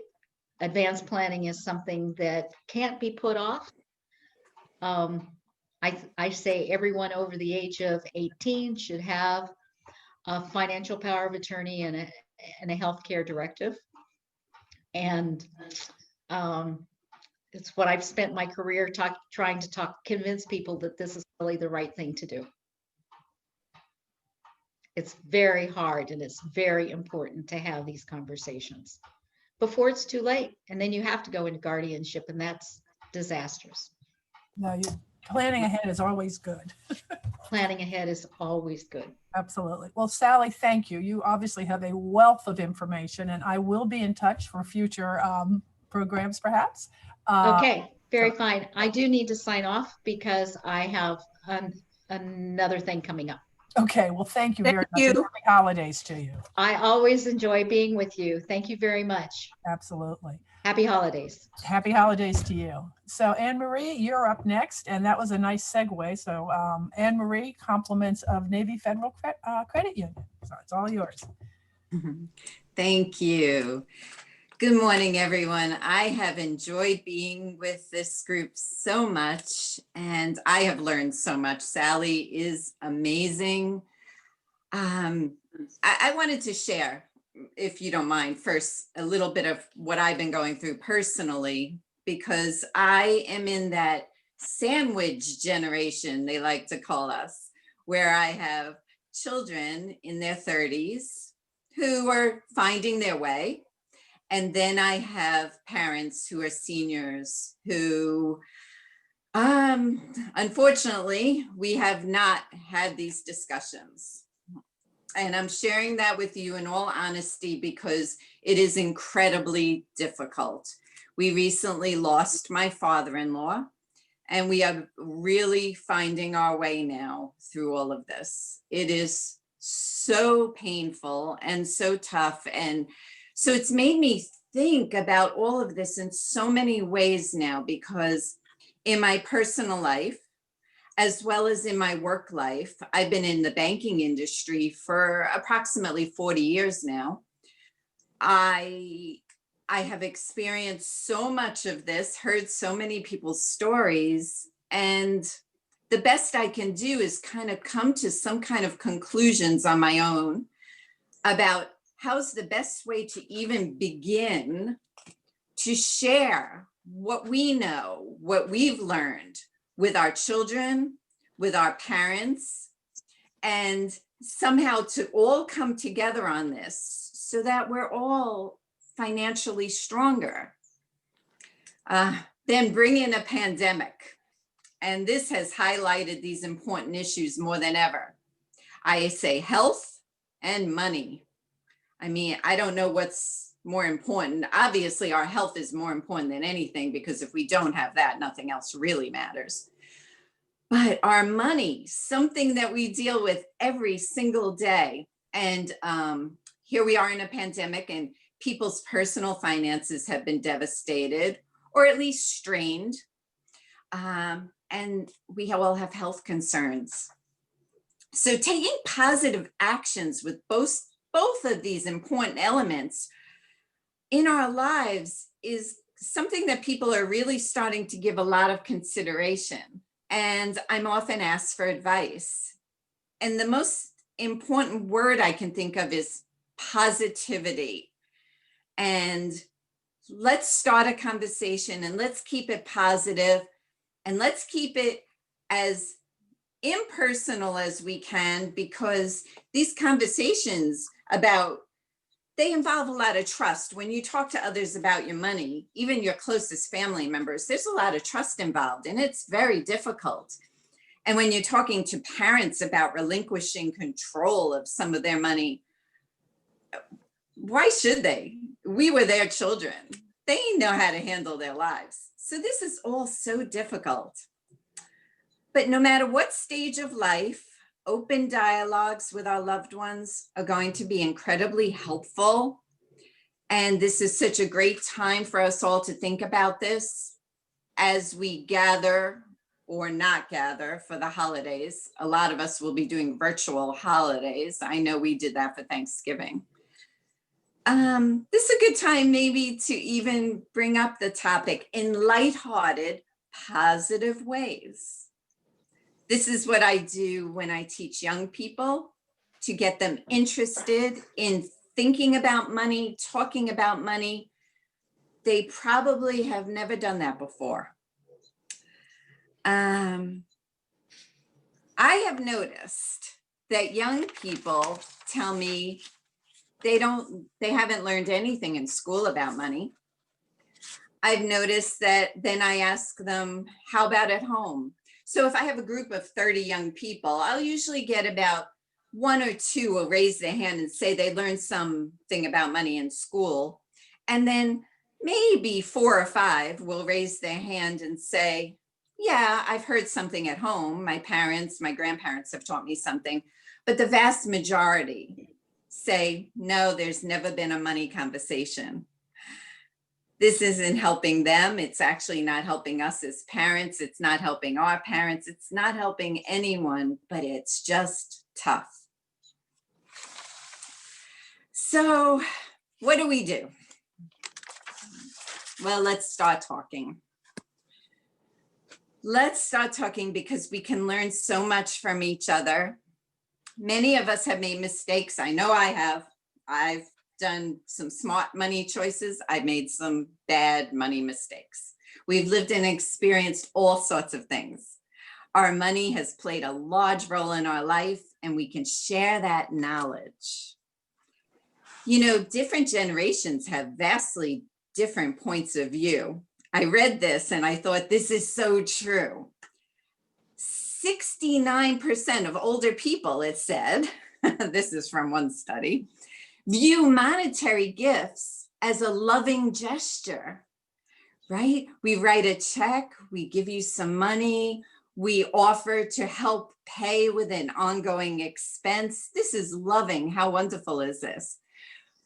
advanced planning is something that can't be put off. I say everyone over the age of 18 should have a financial power of attorney and a healthcare directive. And it's what I've spent my career trying to convince people that this is really the right thing to do. It's very hard, and it's very important to have these conversations before it's too late. And then you have to go into guardianship, and that's disastrous. No, planning ahead is always good. Planning ahead is always good. Absolutely. Well, Sally, thank you. You obviously have a wealth of information, and I will be in touch for future programs, perhaps. Okay, very fine. I do need to sign off because I have another thing coming up. Okay, well, thank you very much. And happy holidays to you. I always enjoy being with you. Thank you very much. Absolutely. Happy holidays. Happy holidays to you. So Anne-Marie, you're up next, and that was a nice segue. So Anne-Marie, compliments of Navy Federal Credit Union. So it's all yours. Thank you. Good morning, everyone. I have enjoyed being with this group so much, and I have learned so much. Sally is amazing. I wanted to share, if you don't mind, first a little bit of what I've been going through personally, because I am in that sandwich generation, they like to call us, where I have children in their 30s who are finding their way. And then I have parents who are seniors who, unfortunately, we have not had these discussions. And I'm sharing that with you in all honesty because it is incredibly difficult. We recently lost my father-in-law, and we are really finding our way now through all of this. It is so painful and so tough. And so it's made me think about all of this in so many ways now, because in my personal life, as well as in my work life, I've been in the banking industry for approximately 40 years now. I have experienced so much of this, heard so many people's stories, and the best I can do is kind of come to some kind of conclusions on my own about how's the best way to even begin to share what we know, what we've learned with our children, with our parents, and somehow to all come together on this so that we're all financially stronger. Then bring in a pandemic. And this has highlighted these important issues more than ever. I say health and money. I mean, I don't know what's more important. Obviously, our health is more important than anything, because if we don't have that, nothing else really matters. But our money, something that we deal with every single day. And here we are in a pandemic, and people's personal finances have been devastated, or at least strained. And we all have health concerns. So taking positive actions with both of these important elements in our lives is something that people are really starting to give a lot of consideration. And I'm often asked for advice. And the most important word I can think of is positivity. And let's start a conversation, and let's keep it positive, and let's keep it as impersonal as we can, because these conversations about they involve a lot of trust. When you talk to others about your money, even your closest family members, there's a lot of trust involved, and it's very difficult. And when you're talking to parents about relinquishing control of some of their money, why should they? We were their children. They know how to handle their lives. So this is all so difficult. But no matter what stage of life, open dialogues with our loved ones are going to be incredibly helpful. And this is such a great time for us all to think about this as we gather or not gather for the holidays. A lot of us will be doing virtual holidays. I know we did that for Thanksgiving. This is a good time maybe to even bring up the topic in lighthearted, positive ways. This is what I do when I teach young people to get them interested in thinking about money, talking about money. They probably have never done that before. I have noticed that young people tell me they haven't learned anything in school about money. I've noticed that then I ask them, how about at home? So if I have a group of 30 young people, I'll usually get about 1 or 2 will raise their hand and say they learned something about money in school. And then maybe 4 or 5 will raise their hand and say, yeah, I've heard something at home. My parents, my grandparents have taught me something. But the vast majority say, no, there's never been a money conversation. This isn't helping them. It's actually not helping us as parents. It's not helping our parents. It's not helping anyone, but it's just tough. So what do we do? Well, let's start talking. Let's start talking because we can learn so much from each other. Many of us have made mistakes. I know I have. I've done some smart money choices. I've made some bad money mistakes. We've lived and experienced all sorts of things. Our money has played a large role in our life, and we can share that knowledge. You know, different generations have vastly different points of view. I read this and I thought, this is so true. 69% of older people, it said, this is from one study, view monetary gifts as a loving gesture, right? We write a check, we give you some money, we offer to help pay with an ongoing expense. This is loving. How wonderful is this?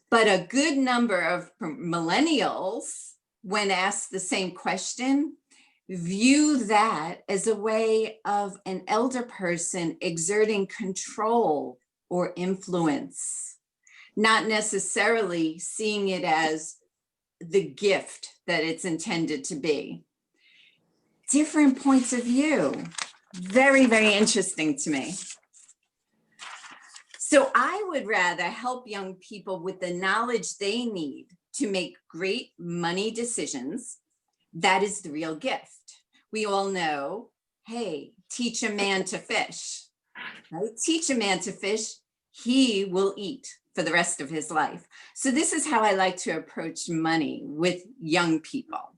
But a good number of millennials, when asked the same question, view that as a way of an elder person exerting control or influence, not necessarily seeing it as the gift that it's intended to be. Different points of view. Very, very interesting to me. So I would rather help young people with the knowledge they need to make great money decisions. That is the real gift. We all know, hey, teach a man to fish, right? Teach a man to fish, he will eat for the rest of his life. So this is how I like to approach money with young people.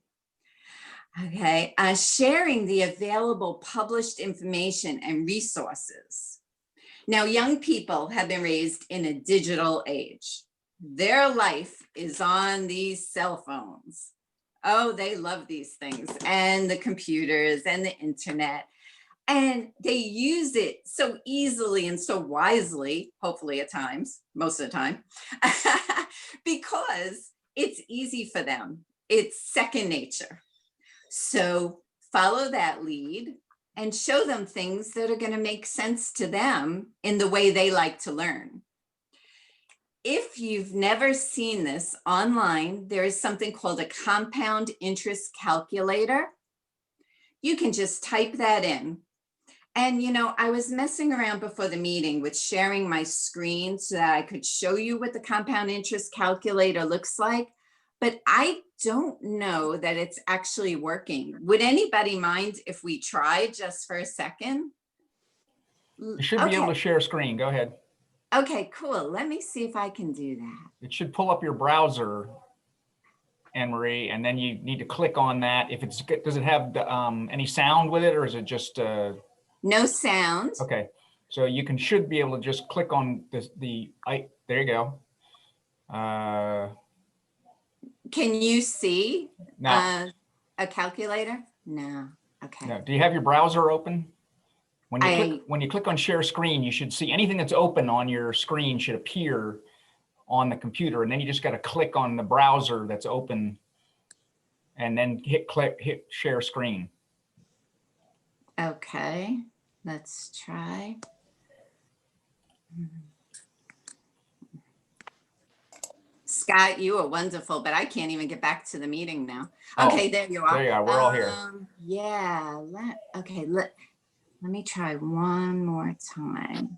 Okay, sharing the available published information and resources. Now, young people have been raised in a digital age. Their life is on these cell phones. Oh, they love these things and the computers and the internet. And they use it so easily and so wisely, hopefully at times, most of the time, because it's easy for them. It's second nature. So follow that lead and show them things that are going to make sense to them in the way they like to learn. If you've never seen this online, there is something called a compound interest calculator. You can just type that in. And, you know, I was messing around before the meeting with sharing my screen so that I could show you what the compound interest calculator looks like, but I don't know that it's actually working. Would anybody mind if we tried just for a second? You should be able to share a screen. Go ahead. Okay, cool. Let me see if I can do that. It should pull up your browser, Anne Marie, and then you need to click on that. If it's, does it have any sound with it, or is it just No sound. okay? So you should be able to just click on this, there you go. Can you see No. a calculator? No. Okay. No. Do you have your browser open? When you I- when you click on share screen, you should see anything that's open on your screen should appear on the computer, and then you just got to click on the browser that's open, and then hit share screen. Okay. Let's try. Scott, you are wonderful, but I can't even get back to the meeting now. Okay, there you are. There you are. We're all here. Yeah. Let me try one more time.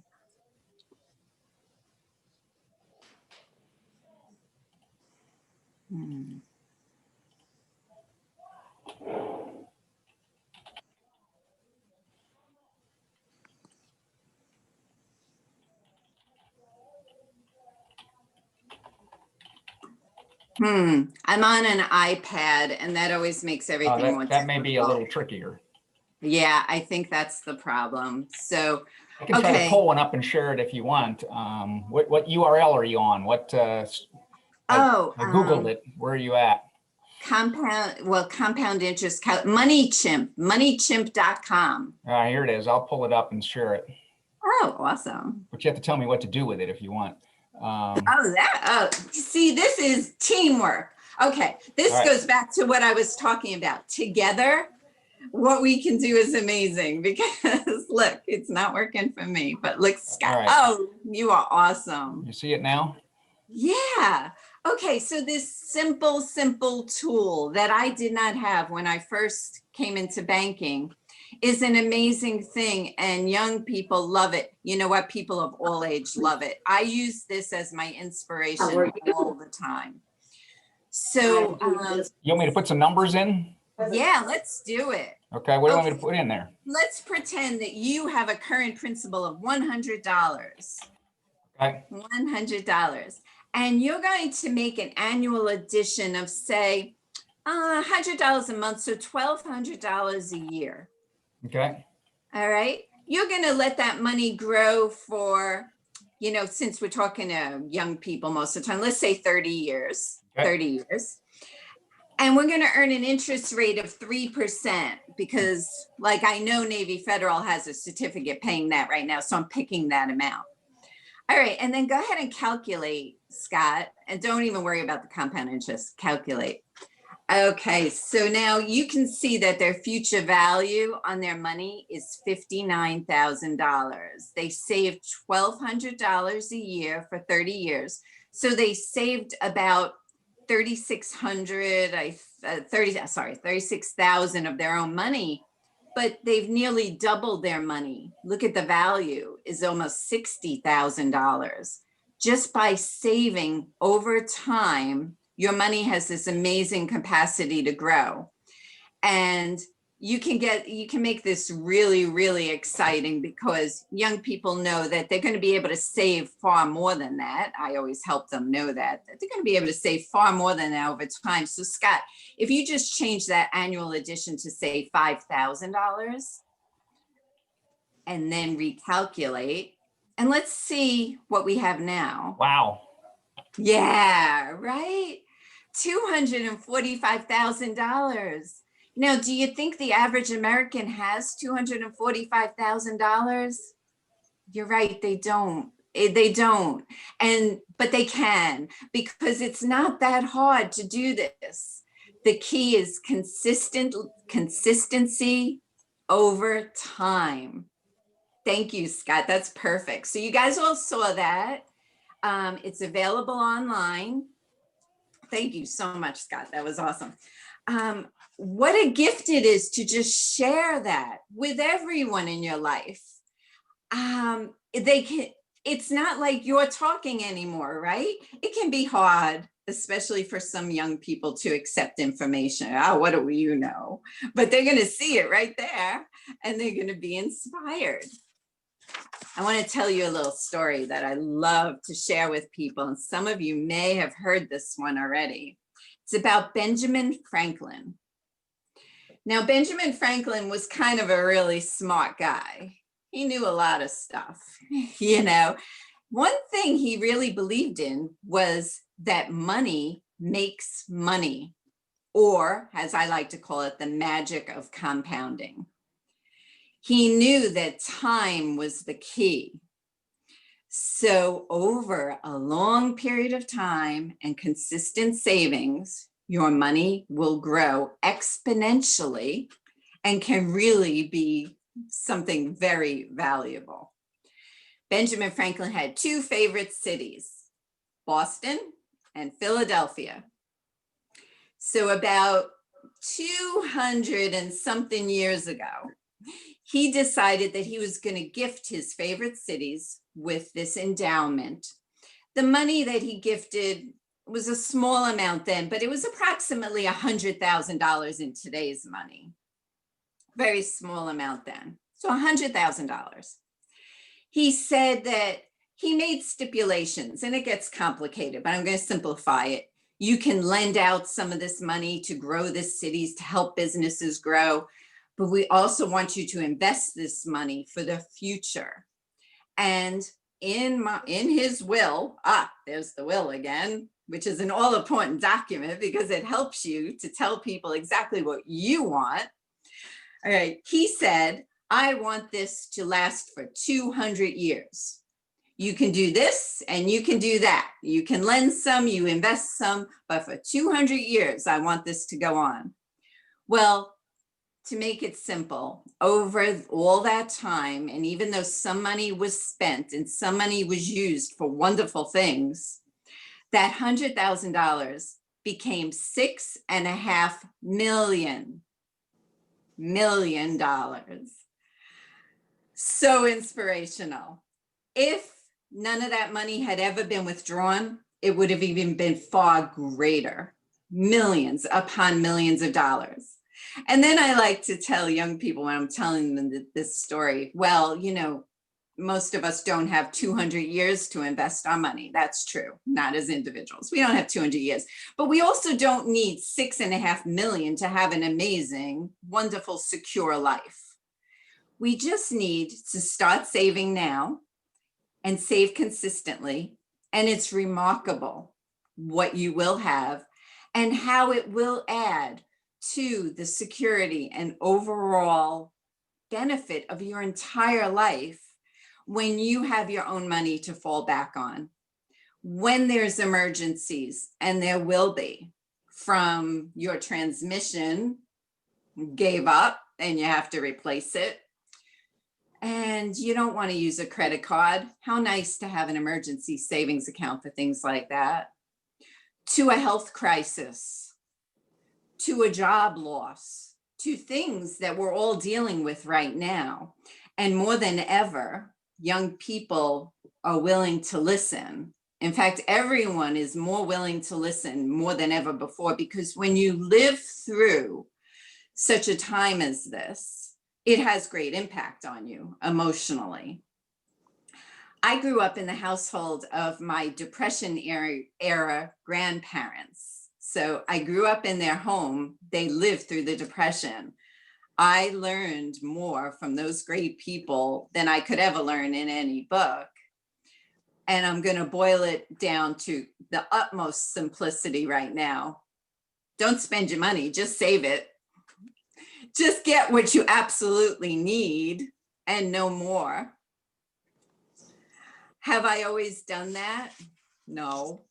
I'm on an iPad, and that always makes everything more that may be a difficult. little trickier. Yeah, I think that's the problem. So, I can try to okay. pull one up and share it if you want. What URL are you on? I Googled it. Where are you at? Compound interest, moneychimp.com. Here it is. I'll pull it up and share it. Oh, awesome. But you have to tell me what to do with it if you want. See, this is teamwork. Okay, this All right. goes back to what I was talking about. Together, what we can do is amazing because look, it's not working for me, but look, Scott. Right. Oh, you are awesome. You see it now? Yeah. Okay, so this simple tool that I did not have when I first came into banking is an amazing thing, and young people love it. You know what? People of all age love it. I use this as my inspiration all the time. So, You want me to put some numbers in? yeah, let's do it. Okay, what do you want me to put in there? Let's pretend that you have a current principal of $100. Okay. $100. And you're going to make an annual addition of, say, $100 a month, so $1,200 a year. Okay. All right. You're going to let that money grow for, since we're talking to young people most of the time, let's say 30 years, Okay. 30 years. And we're going to earn an interest rate of 3% because, like, I know Navy Federal has a certificate paying that right now, so I'm picking that amount. All right. And then go ahead and calculate, Scott, and don't even worry about the compound interest. Calculate. Okay, so now you can see that their future value on their money is $59,000. They saved $1,200 a year for 30 years. So they saved about $36,000 of their own money, but they've nearly doubled their money. Look at the value is almost $60,000 just by saving over time. Your money has this amazing capacity to grow, and you can make this really, really exciting because young people know that they're going to be able to save far more than that. I always help them know that they're going to be able to save far more than that over time. So Scott, if you just change that annual addition to say $5,000 and then recalculate, and let's see what we have now. Wow. Yeah, right. $245,000. Now, do you think the average American has $245,000? You're right, they don't. They don't. But they can, because it's not that hard to do this. The key is consistency over time. Thank you, Scott. That's perfect. So you guys all saw that. It's available online. Thank you so much, Scott. That was awesome. What a gift it is to just share that with everyone in your life. It's not like you're talking anymore, right? It can be hard, especially for some young people, to accept information. Oh, what do you know? But they're going to see it right there and they're going to be inspired. I want to tell you a little story that I love to share with people, and some of you may have heard this one already. It's about Benjamin Franklin. Now, Benjamin Franklin was kind of a really smart guy. He knew a lot of stuff. You know, one thing he really believed in was that money makes money, or as I like to call it, the magic of compounding. He knew that time was the key. So over a long period of time and consistent savings, your money will grow exponentially and can really be something very valuable. Benjamin Franklin had two favorite cities, Boston and Philadelphia. So about 200 and something years ago, he decided that he was going to gift his favorite cities with this endowment. The money that he gifted was a small amount then, but it was approximately $100,000 in today's money. Very small amount then. So $100,000. He said that he made stipulations, and it gets complicated, but I'm going to simplify it. You can lend out some of this money to grow the cities, to help businesses grow, but we also want you to invest this money for the future. And in his will, there's the will again, which is an all-important document because it helps you to tell people exactly what you want. All right, he said, I want this to last for 200 years. You can do this and you can do that. You can lend some, you invest some, but for 200 years, I want this to go on. Well, to make it simple, over all that time, and even though some money was spent and some money was used for wonderful things, that $100,000 became $6.5 million. So inspirational. If none of that money had ever been withdrawn, it would have even been far greater, millions upon millions of dollars. And then I like to tell young people when I'm telling them this story, well, you know, most of us don't have 200 years to invest our money. That's true, not as individuals. We don't have 200 years, but we also don't need $6.5 million to have an amazing, wonderful, secure life. We just need to start saving now and save consistently. And it's remarkable what you will have and how it will add to the security and overall benefit of your entire life when you have your own money to fall back on. When there's emergencies, and there will be, from your transmission gave up and you have to replace it, and you don't want to use a credit card. How nice to have an emergency savings account for things like that. To a health crisis, to a job loss, to things that we're all dealing with right now. And more than ever, young people are willing to listen. In fact, everyone is more willing to listen more than ever before, because when you live through such a time as this, it has great impact on you emotionally. I grew up in the household of my Depression era grandparents. So I grew up in their home. They lived through the Depression. I learned more from those great people than I could ever learn in any book. And I'm going to boil it down to the utmost simplicity right now. Don't spend your money, just save it. Just get what you absolutely need and no more. Have I always done that? No.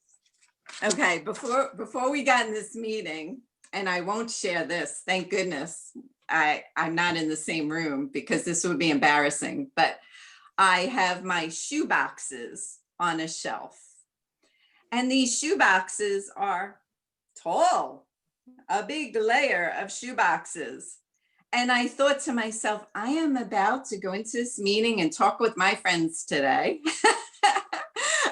Okay, before we got in this meeting, and I won't share this, thank goodness I'm not in the same room because this would be embarrassing, but I have my shoe boxes on a shelf. And these shoe boxes are tall, a big layer of shoe boxes. And I thought to myself, I am about to go into this meeting and talk with my friends today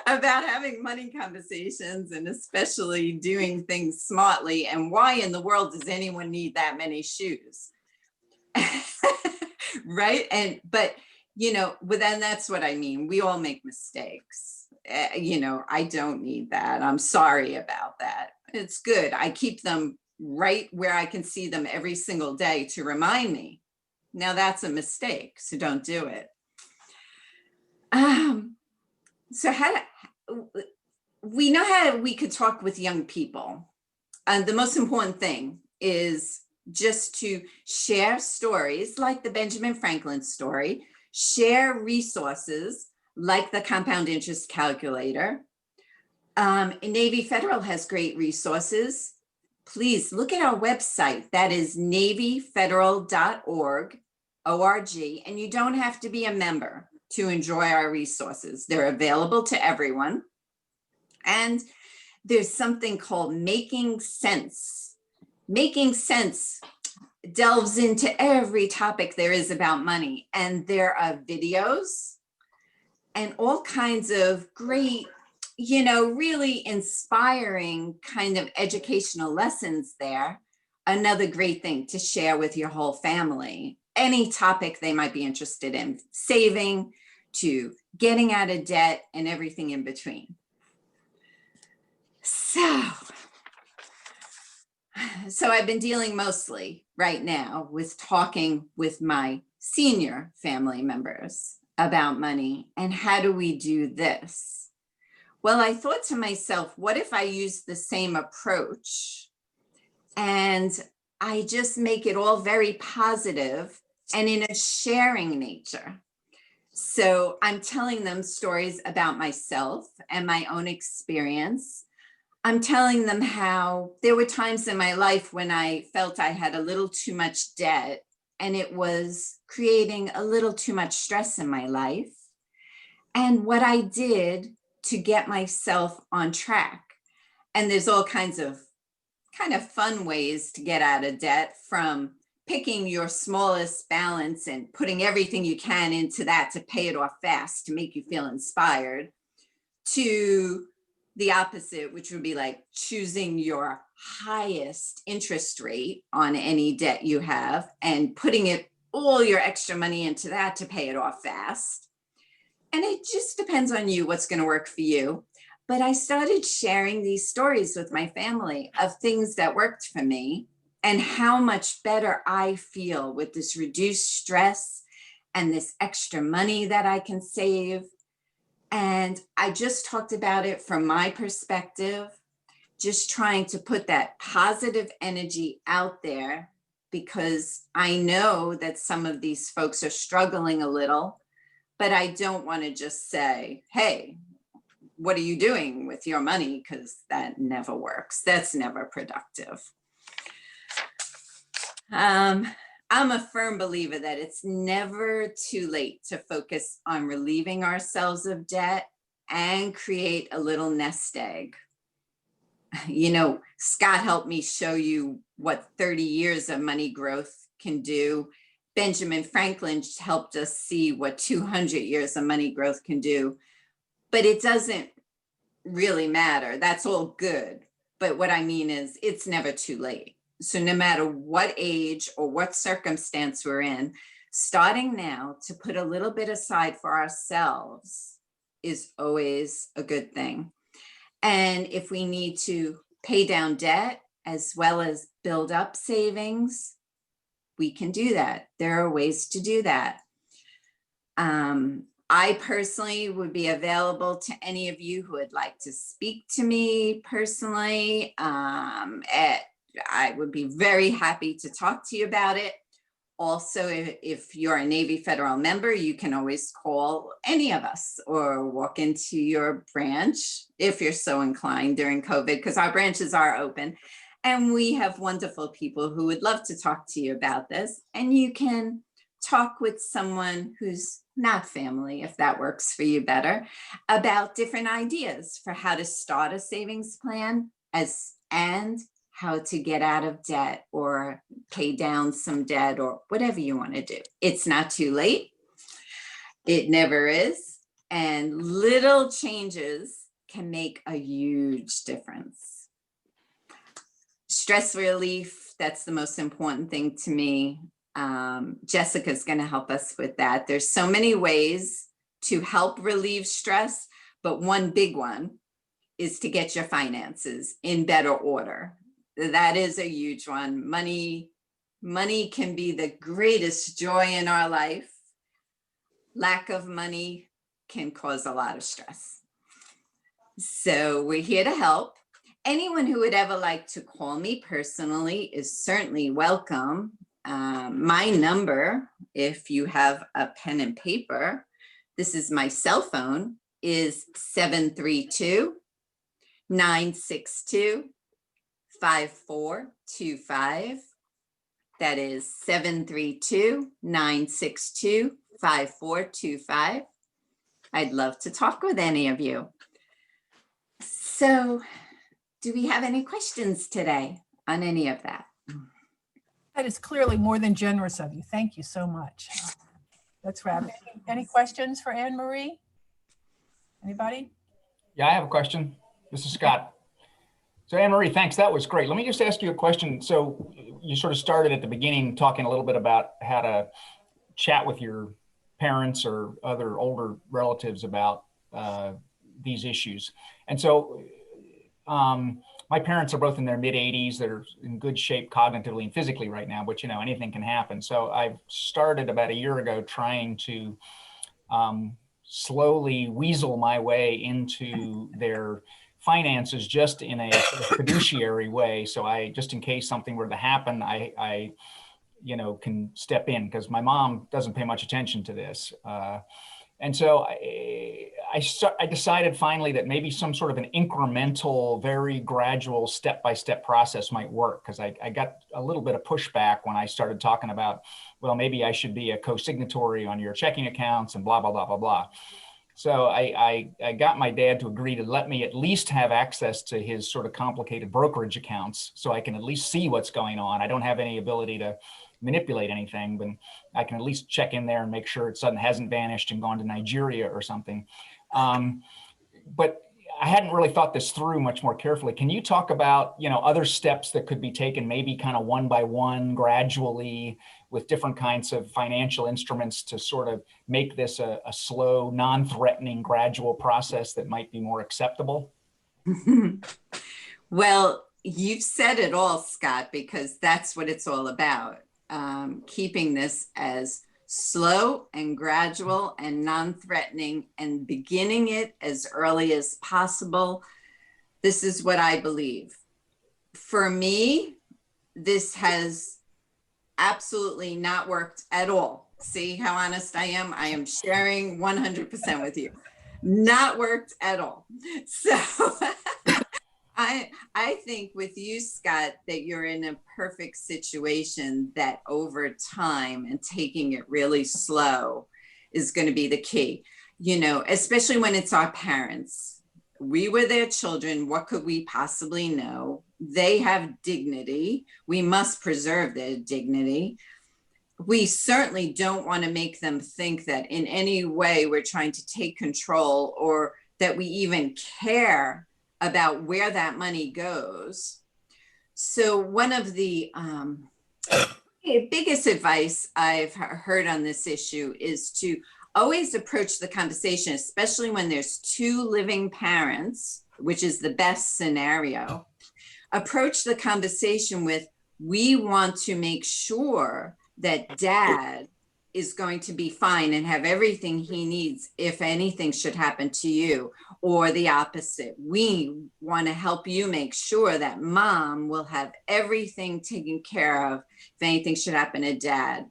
about having money conversations and especially doing things smartly. And why in the world does anyone need that many shoes? Right? But but then that's what I mean. We all make mistakes. I don't need that. I'm sorry about that. It's good. I keep them right where I can see them every single day to remind me. Now that's a mistake, so don't do it. So we know how we could talk with young people. And the most important thing is just to share stories like the Benjamin Franklin story, share resources like the compound interest calculator. Navy Federal has great resources. Please look at our website. That is navyfederal.org, O-R-G, and you don't have to be a member to enjoy our resources. They're available to everyone. And there's something called Making Sense. Making Sense delves into every topic there is about money. And there are videos and all kinds of great, really inspiring kind of educational lessons there. Another great thing to share with your whole family. Any topic they might be interested in, saving to getting out of debt and everything in between. So I've been dealing mostly right now with talking with my senior family members about money and how do we do this? Well, I thought to myself, what if I use the same approach and I just make it all very positive and in a sharing nature? So I'm telling them stories about myself and my own experience. I'm telling them how there were times in my life when I felt I had a little too much debt and it was creating a little too much stress in my life, and what I did to get myself on track. And there's all kinds of kind of fun ways to get out of debt, from picking your smallest balance and putting everything you can into that to pay it off fast to make you feel inspired, to the opposite, which would be like choosing your highest interest rate on any debt you have and putting all your extra money into that to pay it off fast. And it just depends on you what's going to work for you. But I started sharing these stories with my family of things that worked for me and how much better I feel with this reduced stress and this extra money that I can save. And I just talked about it from my perspective, just trying to put that positive energy out there, because I know that some of these folks are struggling a little, but I don't want to just say, hey, what are you doing with your money? Because that never works. That's never productive. I'm a firm believer that it's never too late to focus on relieving ourselves of debt and create a little nest egg. Scott helped me show you what 30 years of money growth can do. Benjamin Franklin helped us see what 200 years of money growth can do. But it doesn't really matter. That's all good. But what I mean is it's never too late. So no matter what age or what circumstance we're in, starting now to put a little bit aside for ourselves is always a good thing. And if we need to pay down debt as well as build up savings, we can do that. There are ways to do that. I personally would be available to any of you who would like to speak to me personally. I would be very happy to talk to you about it. Also, if you're a Navy Federal member, you can always call any of us or walk into your branch if you're so inclined during COVID, because our branches are open. And we have wonderful people who would love to talk to you about this. And you can talk with someone who's not family, if that works for you better, about different ideas for how to start a savings plan and how to get out of debt or pay down some debt or whatever you want to do. It's not too late. It never is. And little changes can make a huge difference. Stress relief, that's the most important thing to me. Jessica's going to help us with that. There's so many ways to help relieve stress, but one big one is to get your finances in better order. That is a huge one. Money can be the greatest joy in our life. Lack of money can cause a lot of stress. So we're here to help. Anyone who would ever like to call me personally is certainly welcome. My number, if you have a pen and paper, this is my cell phone, is 732-962-5425. That is 732-962-5425. I'd love to talk with any of you. So, do we have any questions today on any of that? That is clearly more than generous of you. Thank you so much. That's fabulous. Any questions for Anne Marie? Anybody? Yeah, I have a question. This is Scott. So Anne Marie, thanks. That was great. Let me just ask you a question. So you sort of started at the beginning talking a little bit about how to chat with your parents or other older relatives about these issues. And so my parents are both in their mid-80s. They're in good shape cognitively and physically right now, but anything can happen. So I've started about a year ago trying to slowly weasel my way into their finances just in a fiduciary way. So just in case something were to happen, I can step in, because my mom doesn't pay much attention to this. And so I decided finally that maybe some sort of an incremental, very gradual, step-by-step process might work, because I got a little bit of pushback when I started talking about, well, maybe I should be a co-signatory on your checking accounts and blah, blah, blah, blah, blah. So I got my dad to agree to let me at least have access to his sort of complicated brokerage accounts, so I can at least see what's going on. I don't have any ability to manipulate anything, but I can at least check in there and make sure it hasn't vanished and gone to Nigeria or something. But I hadn't really thought this through much more carefully. Can you talk about, other steps that could be taken, maybe kind of one by one, gradually, with different kinds of financial instruments to sort of make this a slow, non-threatening, gradual process that might be more acceptable? Well, you've said it all, Scott, because that's what it's all about. Keeping this as slow and gradual and non-threatening, and beginning it as early as possible. This is what I believe. For me, this has absolutely not worked at all. See how honest I am? I am sharing 100% with you. Not worked at all. So I think with you, Scott, that you're in a perfect situation, that over time and taking it really slow is going to be the key, especially when it's our parents. We were their children. What could we possibly know? They have dignity. We must preserve their dignity. We certainly don't want to make them think that in any way we're trying to take control, or that we even care about where that money goes. So one of the biggest advice I've heard on this issue is to always approach the conversation, especially when there's two living parents, which is the best scenario. Approach the conversation with, we want to make sure that dad is going to be fine and have everything he needs if anything should happen to you, or the opposite. We want to help you make sure that mom will have everything taken care of if anything should happen to dad.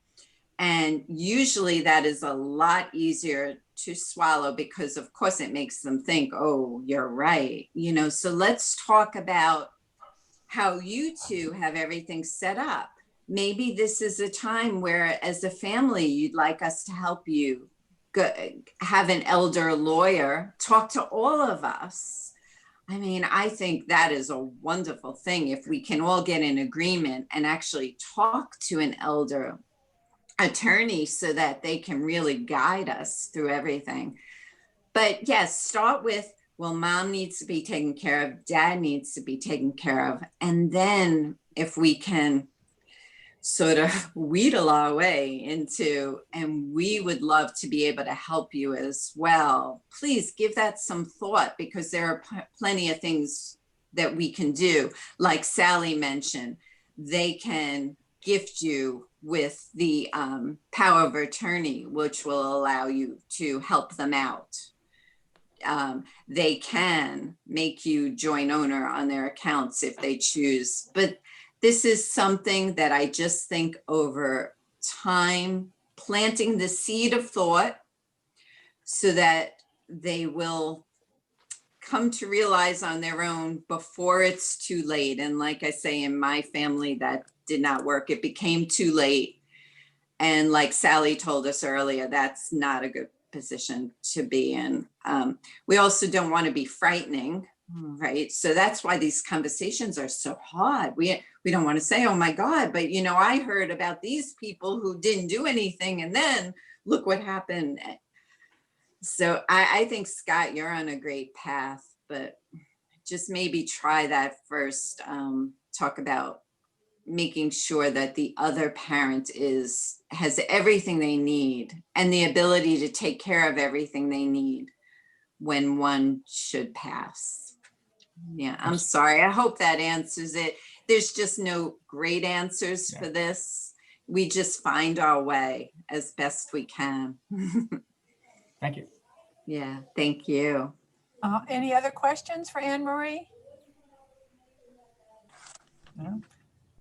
And usually that is a lot easier to swallow, because of course it makes them think, oh, you're right. So let's talk about how you two have everything set up. Maybe this is a time where, as a family, you'd like us to help you have an elder lawyer talk to all of us. I mean, I think that is a wonderful thing if we can all get in agreement and actually talk to an elder attorney so that they can really guide us through everything. But yes, start with, well, mom needs to be taken care of, dad needs to be taken care of. And then if we can sort of wheedle our way into, and we would love to be able to help you as well. Please give that some thought, because there are plenty of things that we can do. Like Sally mentioned, they can gift you with the power of attorney, which will allow you to help them out. They can make you joint owner on their accounts if they choose. But this is something that I just think over time, planting the seed of thought so that they will come to realize on their own before it's too late. And like I say, in my family, that did not work. It became too late. And like Sally told us earlier, that's not a good position to be in. We also don't want to be frightening, right? So that's why these conversations are so hard. We don't want to say, oh my God, but you know, I heard about these people who didn't do anything and then look what happened. So I think, Scott, you're on a great path, but just maybe try that first. Talk about making sure that the other parent has everything they need and the ability to take care of everything they need when one should pass. Yeah, I'm sorry. I hope that answers it. There's just no great answers for this. We just find our way as best we can. Thank you. Yeah, thank you. Any other questions for Anne Marie? No?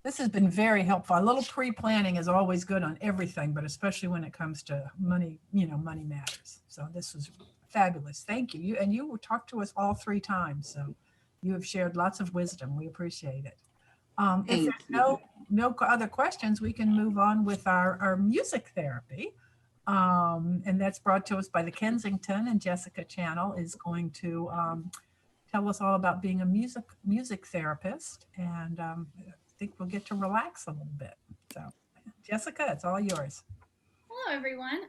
This has been very helpful. A little pre-planning is always good on everything, but especially when it comes to money, money matters. So this was fabulous. Thank you. You talked to us all 3 times. So you have shared lots of wisdom. We appreciate it. If there's no other questions, we can move on with our music therapy. And that's brought to us by the Kensington, and Jessica Channel is going to tell us all about being a music therapist. And I think we'll get to relax a little bit. So Jessica, it's all yours. Hello, everyone.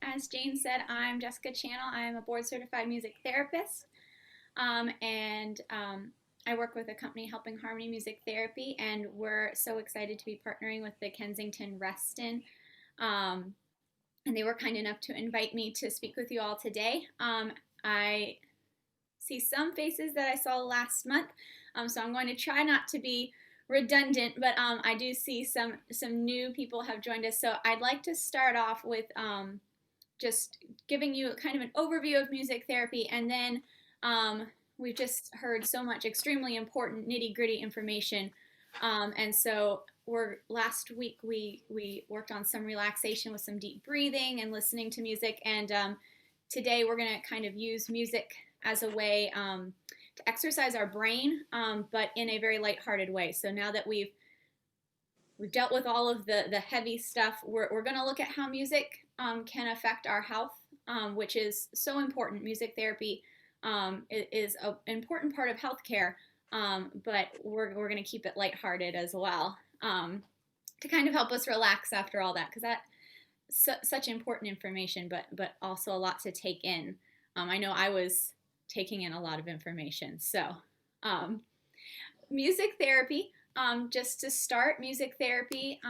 As Jane said, I'm Jessica Channel. I'm a board certified music therapist. And I work with a company, Helping Harmony Music Therapy, and we're so excited to be partnering with the Kensington Reston. And they were kind enough to invite me to speak with you all today. I see some faces that I saw last month, so I'm going to try not to be redundant, but I do see some new people have joined us. So I'd like to start off with just giving you kind of an overview of music therapy, and then we've just heard so much extremely important nitty-gritty information. And so last week we worked on some relaxation with some deep breathing and listening to music, and today we're going to kind of use music as a way to exercise our brain, but in a very lighthearted way. So now that we've dealt with all of the heavy stuff, we're going to look at how music can affect our health, which is so important. Music therapy is an important part of healthcare, but we're going to keep it lighthearted as well, to kind of help us relax after all that, because that's such important information, but also a lot to take in. I know I was taking in a lot of information. So music therapy, just to start, music therapy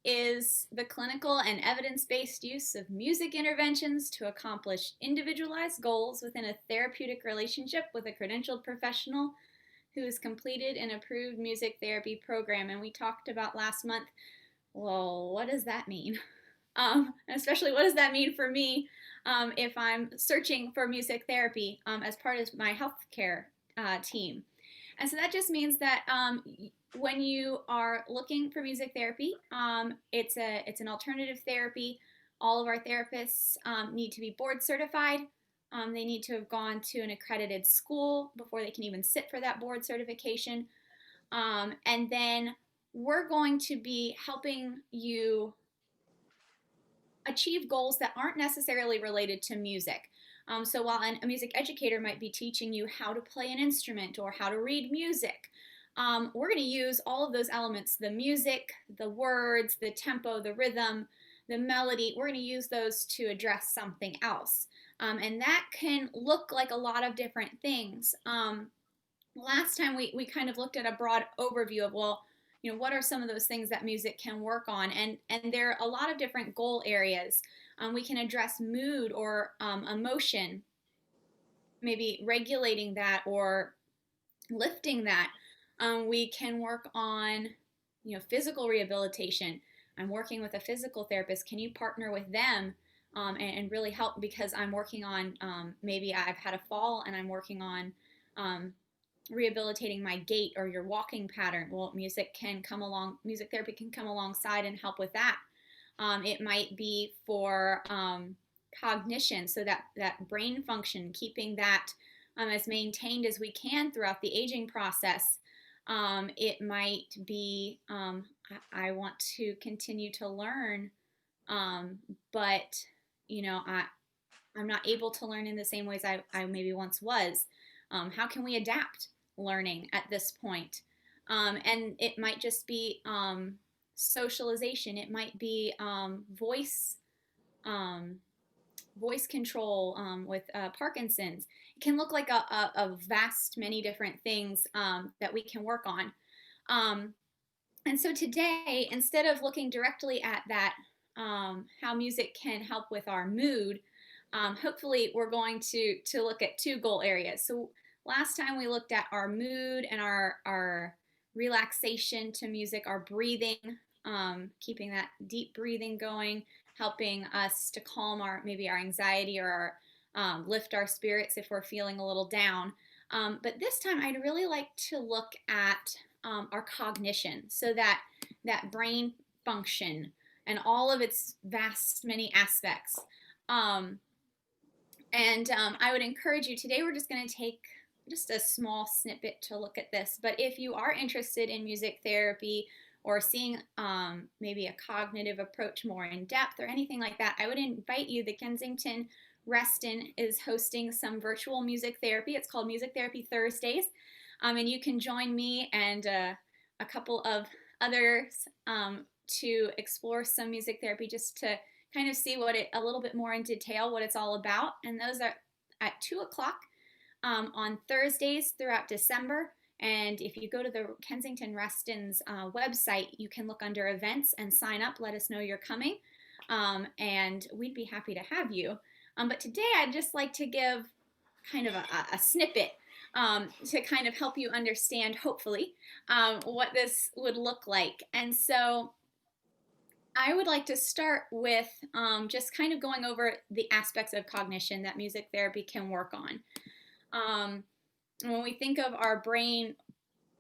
is the clinical and evidence-based use of music interventions to accomplish individualized goals within a therapeutic relationship with a credentialed professional who has completed an approved music therapy program. And we talked about last month, well, what does that mean? Especially what does that mean for me if I'm searching for music therapy as part of my healthcare team. And so that just means that when you are looking for music therapy, it's an alternative therapy. All of our therapists need to be board certified. They need to have gone to an accredited school before they can even sit for that board certification. And then we're going to be helping you achieve goals that aren't necessarily related to music. So while a music educator might be teaching you how to play an instrument or how to read music, we're going to use all of those elements, the music, the words, the tempo, the rhythm, the melody. We're going to use those to address something else. And that can look like a lot of different things. Last time we kind of looked at a broad overview of, well, what are some of those things that music can work on? And there are a lot of different goal areas. We can address mood or emotion, maybe regulating that or lifting that. We can work on, physical rehabilitation. I'm working with a physical therapist. Can you partner with them and really help? Because I'm working on, maybe I've had a fall and I'm working on rehabilitating my gait or your walking pattern. Well, music therapy can come alongside and help with that. It might be for cognition, so that brain function, keeping that as maintained as we can throughout the aging process. It might be, I want to continue to learn, but, I'm not able to learn in the same ways I maybe once was. How can we adapt learning at this point? And it might just be socialization. It might be voice control with Parkinson's. It can look like a vast many different things that we can work on. And so today, instead of looking directly at that, how music can help with our mood, hopefully we're going to look at two goal areas. So last time we looked at our mood and our relaxation to music, our breathing, keeping that deep breathing going, helping us to calm maybe our anxiety or lift our spirits if we're feeling a little down. But this time I'd really like to look at our cognition, so that brain function and all of its vast many aspects. I would encourage you, today we're just going to take just a small snippet to look at this. But if you are interested in music therapy or seeing maybe a cognitive approach more in depth or anything like that, I would invite you. The Kensington Reston is hosting some virtual music therapy. It's called Music Therapy Thursdays. And you can join me and a couple of others to explore some music therapy, just to kind of see a little bit more in detail what it's all about. And those are at 2:00 on Thursdays throughout December. And if you go to the Kensington Reston's website, you can look under events and sign up. Let us know you're coming, and we'd be happy to have you. But today I'd just like to give kind of a snippet to kind of help you understand, hopefully, what this would look like. And so I would like to start with just kind of going over the aspects of cognition that music therapy can work on. When we think of our brain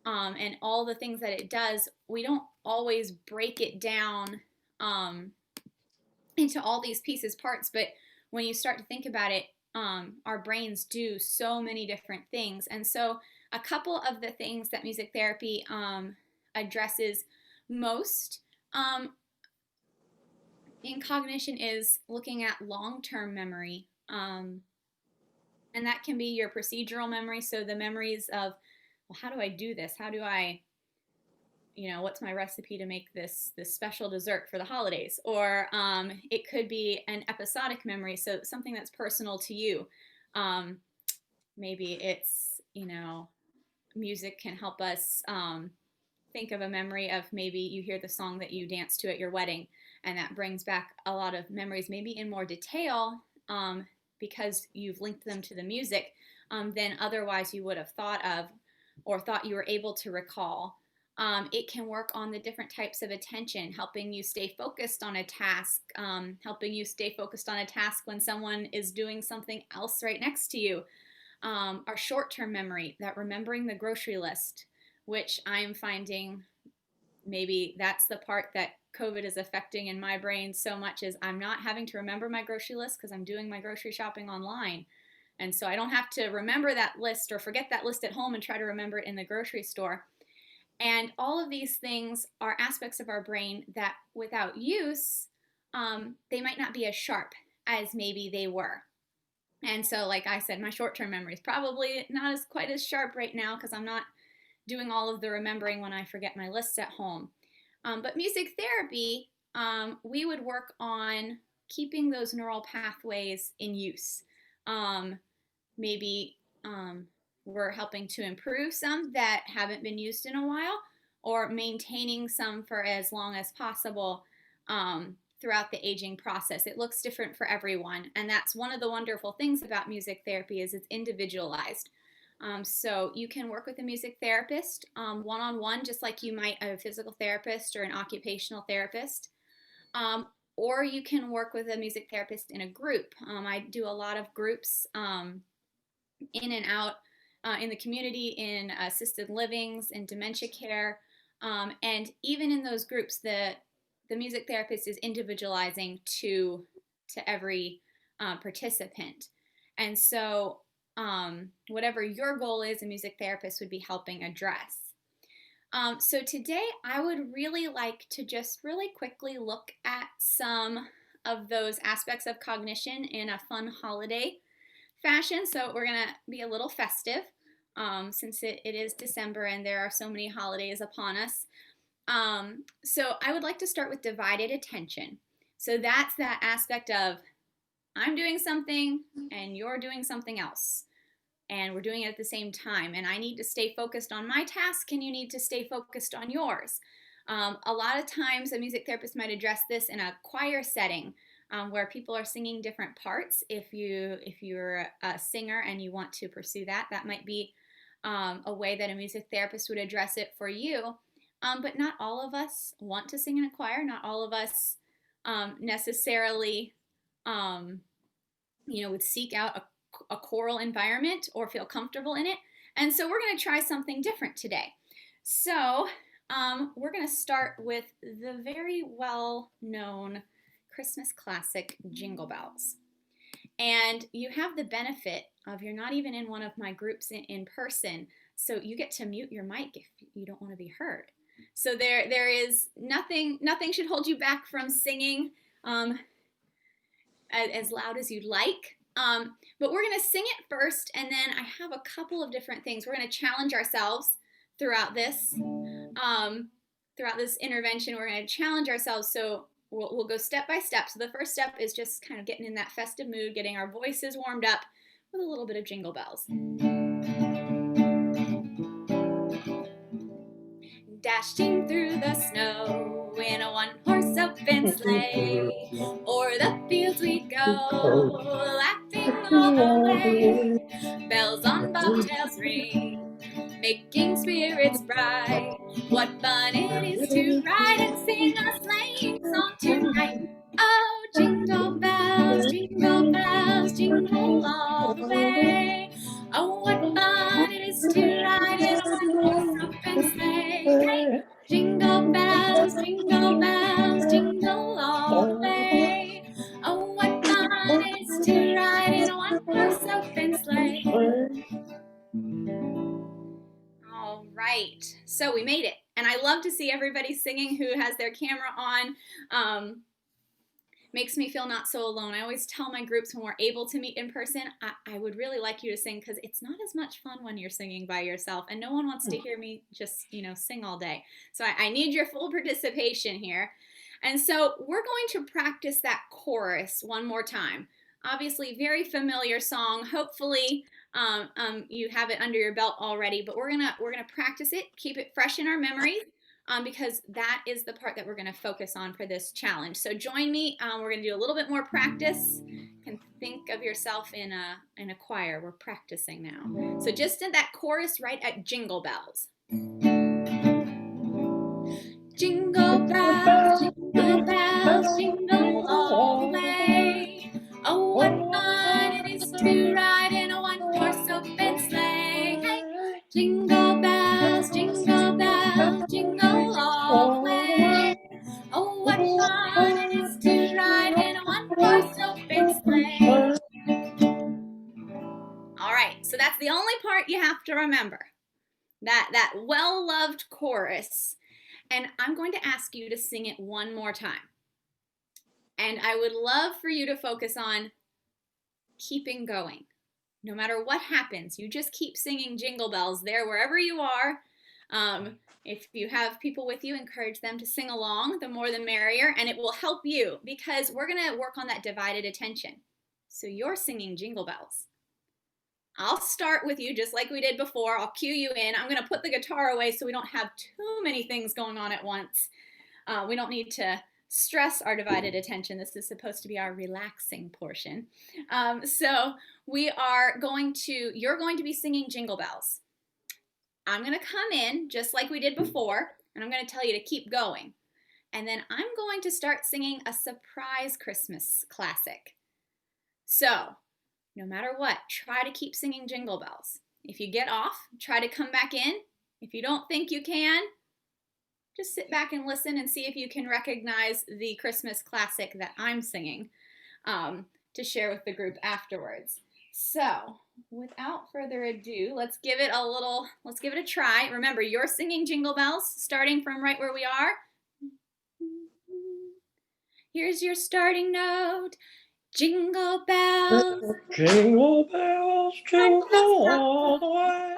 and all the things that it does, we don't always break it down into all these pieces, parts, but when you start to think about it, our brains do so many different things. And so a couple of the things that music therapy addresses most in cognition is looking at long-term memory. And that can be your procedural memory. So the memories of, well, how do I do this? How do I, what's my recipe to make this special dessert for the holidays? Or it could be an episodic memory. So something that's personal to you. Maybe it's, music can help us think of a memory of, maybe you hear the song that you danced to at your wedding, and that brings back a lot of memories, maybe in more detail, because you've linked them to the music than otherwise you would have thought of or thought you were able to recall. It can work on the different types of attention, helping you stay focused on a task, helping you stay focused on a task when someone is doing something else right next to you. Our short-term memory, that remembering the grocery list, which I'm finding maybe that's the part that COVID is affecting in my brain so much, is I'm not having to remember my grocery list because I'm doing my grocery shopping online. And so I don't have to remember that list or forget that list at home and try to remember it in the grocery store. And all of these things are aspects of our brain that without use, they might not be as sharp as maybe they were. And so, like I said, my short-term memory is probably not quite as sharp right now because I'm not doing all of the remembering when I forget my lists at home. But music therapy, we would work on keeping those neural pathways in use. Maybe we're helping to improve some that haven't been used in a while, or maintaining some for as long as possible throughout the aging process. It looks different for everyone. And that's one of the wonderful things about music therapy is it's individualized. So you can work with a music therapist one-on-one, just like you might a physical therapist or an occupational therapist. Or you can work with a music therapist in a group. I do a lot of groups in and out in the community, in assisted livings, in dementia care. And even in those groups, the music therapist is individualizing to every participant. And so whatever your goal is, a music therapist would be helping address. So today I would really like to just really quickly look at some of those aspects of cognition in a fun holiday fashion. So we're going to be a little festive since it is December and there are so many holidays upon us. So I would like to start with divided attention. So that's that aspect of I'm doing something and you're doing something else. And we're doing it at the same time. And I need to stay focused on my task and you need to stay focused on yours. A lot of times a music therapist might address this in a choir setting where people are singing different parts. If you're a singer and you want to pursue that, that might be a way that a music therapist would address it for you. But not all of us want to sing in a choir. Not all of us necessarily would seek out a choral environment or feel comfortable in it. And so we're going to try something different today. So we're going to start with the very well-known Christmas classic, Jingle Bells. And you have the benefit of you're not even in one of my groups in person, so you get to mute your mic if you don't want to be heard. So there is nothing should hold you back from singing as loud as you'd like. But we're going to sing it first, and then I have a couple of different things. We're going to challenge ourselves throughout this intervention. We're going to challenge ourselves, so we'll go step by step. So the first step is just kind of getting in that festive mood, getting our voices warmed up with a little bit of Jingle Bells. Dashing through the snow in a one-horse open sleigh, o'er the fields we go, laughing all the way. Bells on bobtails ring, making spirits bright. What fun it is to ride and sing a sleighing song tonight. Oh, jingle bells, jingle all the way. Oh, what fun it is to ride in a one-horse open sleigh. Hey, jingle bells, jingle all the way. Oh, what fun it is to ride in a one-horse open sleigh. All right, so we made it. And I love to see everybody singing who has their camera on. Makes me feel not so alone. I always tell my groups when we're able to meet in person, I would really like you to sing because it's not as much fun when you're singing by yourself and no one wants to hear me just, sing all day. So I need your full participation here. And so we're going to practice that chorus one more time. Obviously, very familiar song. Hopefully you have it under your belt already, but we're gonna practice it, keep it fresh in our memories. Because that is the part that we're going to focus on for this challenge. So join me. We're going to do a little bit more practice. You can think of yourself in a choir. We're practicing now. So just in that chorus right at Jingle Bells. Jingle bells, jingle all the way. Oh, what fun it is to ride in a one-horse open sleigh. Hey, jingle bells, jingle all the way. Oh, what fun it is to ride in a one-horse open sleigh. All right, so that's the only part you have to remember. That well-loved chorus. And I'm going to ask you to sing it one more time. And I would love for you to focus on keeping going. No matter what happens, you just keep singing Jingle Bells there wherever you are. If you have people with you, encourage them to sing along. The more the merrier. And it will help you because we're going to work on that divided attention. So you're singing Jingle Bells. I'll start with you just like we did before. I'll cue you in. I'm going to put the guitar away so we don't have too many things going on at once. We don't need to stress our divided attention. This is supposed to be our relaxing portion. So you're going to be singing Jingle Bells. I'm going to come in just like we did before, and I'm going to tell you to keep going. And then I'm going to start singing a surprise Christmas classic. So no matter what, try to keep singing Jingle Bells. If you get off, try to come back in. If you don't think you can, just sit back and listen and see if you can recognize the Christmas classic that I'm singing to share with the group afterwards. So without further ado, let's give it a try. Remember, you're singing Jingle Bells, starting from right where we are. Here's your starting note. Jingle bells, jingle bells, jingle all the way.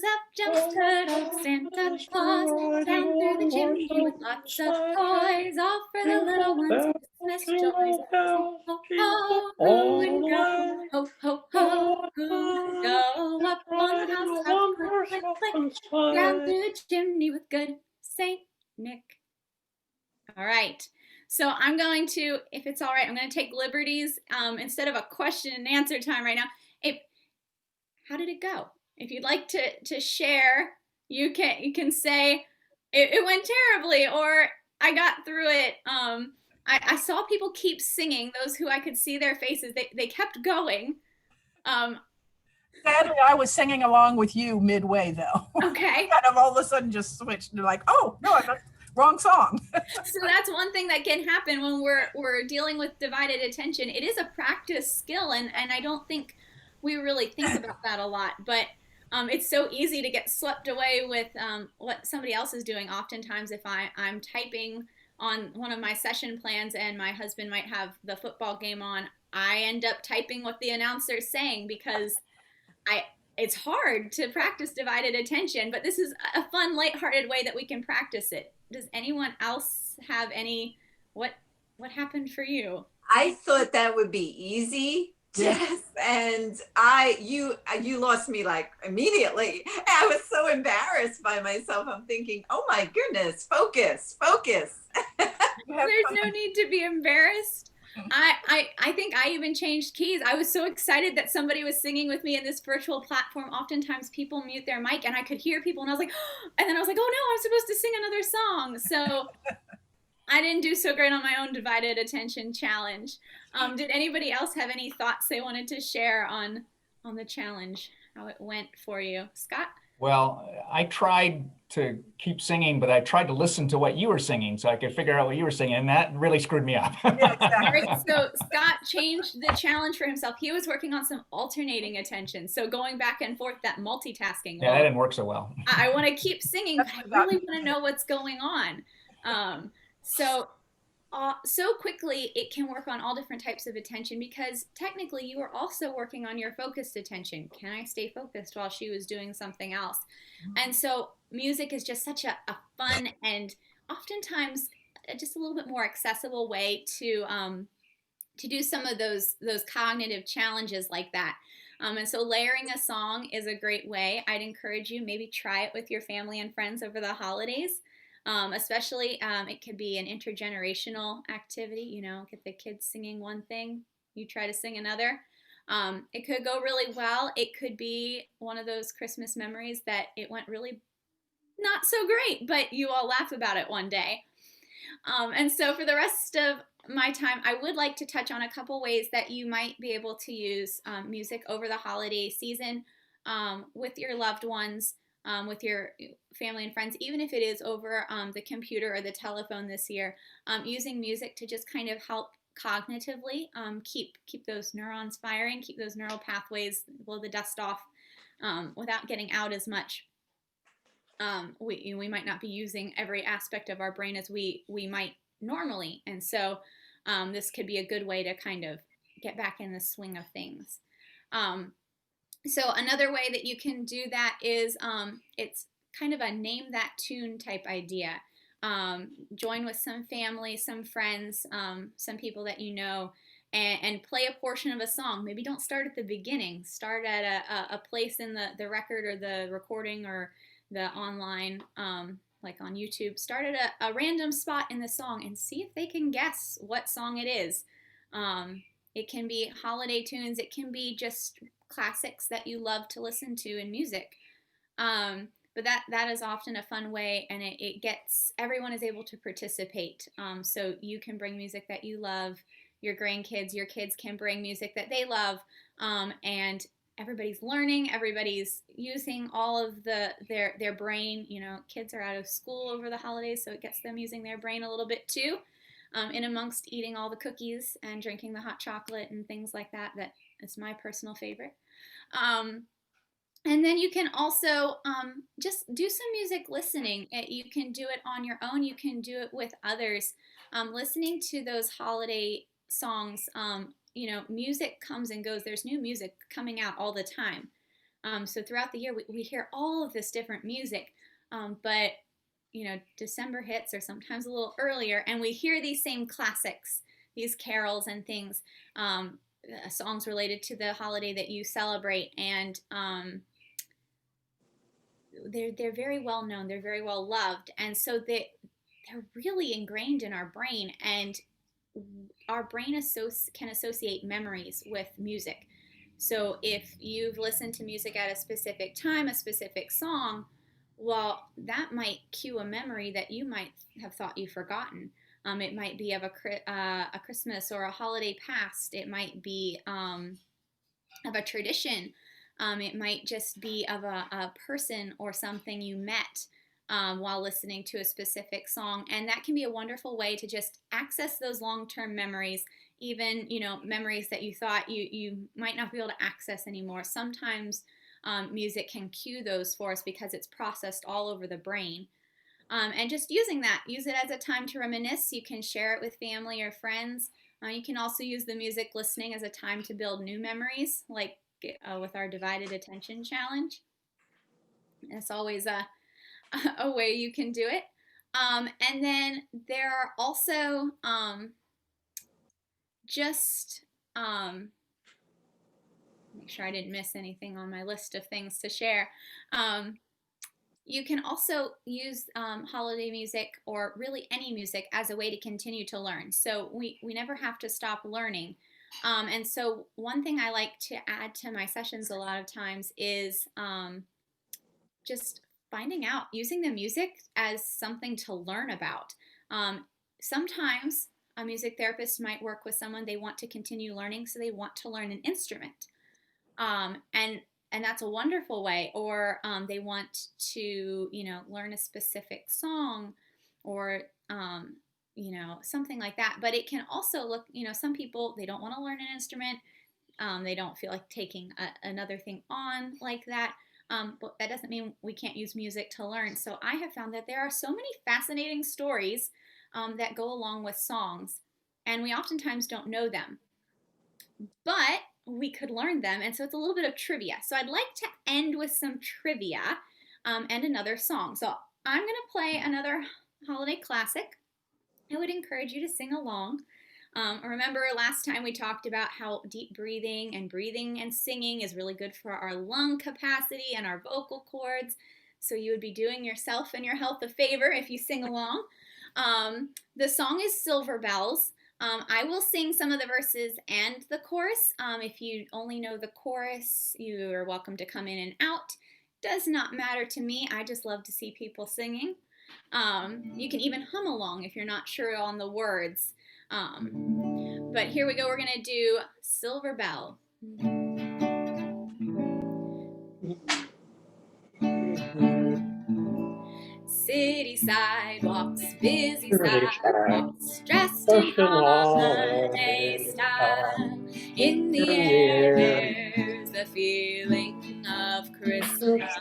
Up jumps Turtle, Santa Claus, down through the chimney with lots of toys, all for the little ones' Christmas joys. Ho, ho, ho, who and go, ho, ho, ho, who and go, up on the housetop, click, click, click, down through the chimney with good Saint Nick. All right. So I'm going to, if it's all right, I'm going to take liberties instead of a question and answer time right now. How did it go? If you'd like to share, you can say it went terribly, or I got through it. I saw people keep singing. Those who I could see their faces, they kept going. Sadly, I was singing along with you midway though. Okay. Kind of all of a sudden just switched and like, oh no, I got wrong song. So that's one thing that can happen when we're dealing with divided attention. It is a practice skill, and I don't think we really think about that a lot, but it's so easy to get swept away with what somebody else is doing. Oftentimes if I'm typing on one of my session plans and my husband might have the football game on, I end up typing what the announcer is saying because it's hard to practice divided attention, but this is a fun, lighthearted way that we can practice it. Does anyone else have what happened for you? I thought that would be easy, Jess, and you lost me like immediately. I was so embarrassed by myself. I'm thinking, oh my goodness, focus. There's no need to be embarrassed. I think I even changed keys. I was so excited that somebody was singing with me in this virtual platform. Oftentimes people mute their mic and I could hear people and I was like, and then I was like, oh no, I'm supposed to sing another song. So I didn't do so great on my own divided attention challenge. Did anybody else have any thoughts they wanted to share on the challenge, how it went for you? Scott? Well, I tried to keep singing, but I tried to listen to what you were singing so I could figure out what you were singing, and that really screwed me up. Yeah, exactly. Right, so Scott changed the challenge for himself. He was working on some alternating attention, so going back and forth, that multitasking. Yeah, that didn't work so well. I want to keep singing, but I really want to know what's going on. So quickly it can work on all different types of attention, because technically you are also working on your focused attention. Can I stay focused while she was doing something else? And so music is just such a fun and oftentimes just a little bit more accessible way to do some of those cognitive challenges like that. And so layering a song is a great way. I'd encourage you, maybe try it with your family and friends over the holidays. Especially it could be an intergenerational activity, get the kids singing one thing, you try to sing another. It could go really well. It could be one of those Christmas memories that it went really not so great, but you all laugh about it one day. And so for the rest of my time, I would like to touch on a couple ways that you might be able to use music over the holiday season with your loved ones. With your family and friends, even if it is over the computer or the telephone this year, using music to just kind of help cognitively keep those neurons firing, keep those neural pathways, blow the dust off without getting out as much. We might not be using every aspect of our brain as we might normally, and so this could be a good way to kind of get back in the swing of things. So another way that you can do that is it's kind of a name that tune type idea. Join with some family, some friends, some people that you know, and play a portion of a song. Maybe don't start at the beginning. Start at a place in the record or the recording or the online, like on YouTube. Start at a random spot in the song and see if they can guess what song it is. It can be holiday tunes. It can be just classics that you love to listen to in music. But that is often a fun way, and it gets, everyone is able to participate. So you can bring music that you love, your grandkids, your kids can bring music that they love, and everybody's learning, everybody's using all of their brain. You know, kids are out of school over the holidays, so it gets them using their brain a little bit too, in amongst eating all the cookies and drinking the hot chocolate and things like that. That is my personal favorite. And then you can also just do some music listening. You can do it on your own. You can do it with others. Listening to those holiday songs, you know, music comes and goes. There's new music coming out all the time. So throughout the year, we hear all of this different music. But, you know, December hits, or sometimes a little earlier, and we hear these same classics, these carols and things, songs related to the holiday that you celebrate. And they're very well known, they're very well loved, and so they're really ingrained in our brain, and our brain can associate memories with music. So if you've listened to music at a specific time, a specific song, well, that might cue a memory that you might have thought you've forgotten. It might be of a Christmas or a holiday past. It might be of a tradition. It might just be of a person or something you met while listening to a specific song. And that can be a wonderful way to just access those long-term memories, even, you know, memories that you thought you might not be able to access anymore. Sometimes music can cue those for us because it's processed all over the brain. And just use it as a time to reminisce. You can share it with family or friends. You can also use the music listening as a time to build new memories, like with our divided attention challenge. It's always a way you can do it. And then there are also make sure I didn't miss anything on my list of things to share. You can also use holiday music, or really any music, as a way to continue to learn. So we never have to stop learning. And so one thing I like to add to my sessions a lot of times is just finding out, using the music as something to learn about. Sometimes a music therapist might work with someone, they want to continue learning, so they want to learn an instrument. And that's a wonderful way. Or they want to, you know, learn a specific song, or you know, something like that. But it can also look, you know, some people, they don't want to learn an instrument. They don't feel like taking another thing on like that. But that doesn't mean we can't use music to learn. So I have found that there are so many fascinating stories that go along with songs, and we oftentimes don't know them, but we could learn them. And so it's a little bit of trivia. So I'd like to end with some trivia and another song. So I'm going to play another holiday classic. I would encourage you to sing along. Remember last time we talked about how deep breathing and singing is really good for our lung capacity and our vocal cords. So you would be doing yourself and your health a favor if you sing along. The song is Silver Bells. I will sing some of the verses and the chorus. If you only know the chorus, you are welcome to come in and out. Does not matter to me. I just love to see people singing. You can even hum along if you're not sure on the words. But here we go. We're going to do Silver Bell. City sidewalks, busy sidewalks, dressed in holiday style. In the air, there's the feeling of Christmas.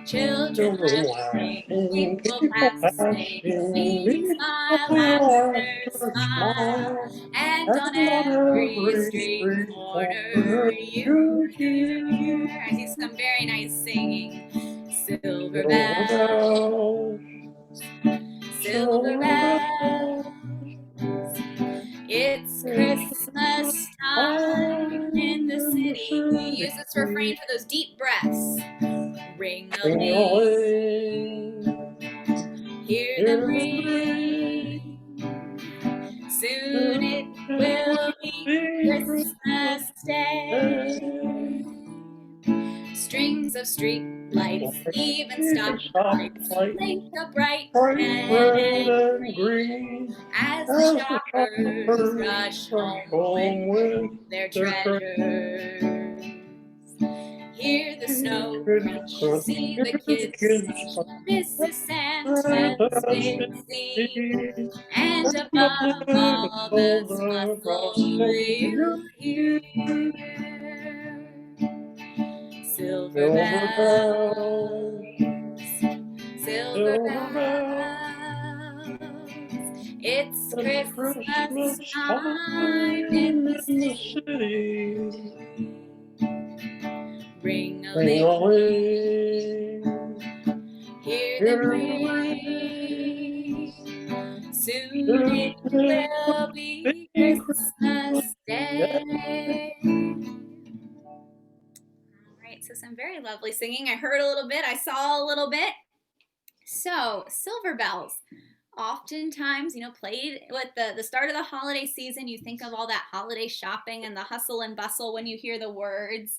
Children laughing, people passing, singing smile after smile. And on every street corner you hear, I see some very nice singing. Silver bells, silver bells, it's Let's refrain for those deep breaths. Ring-a-ling, Hear them ring. Soon it will be Christmas Day. Strings of street lights, even stoplights, blink up bright bright red red and and green green, as the shoppers rush home with their treasures. Hear the snow crunch, see the kids sing, Mrs. Santa's big scene, and above all this bustle you hear silver bells, silver bells. It's Christmas time in the city. Ring-a-ling, hear them ring. Soon it will be Christmas Day. All right, so some very lovely singing. I heard a little bit, I saw a little bit. So, silver bells. Oftentimes, played with the start of the holiday season. You think of all that holiday shopping and the hustle and bustle when you hear the words.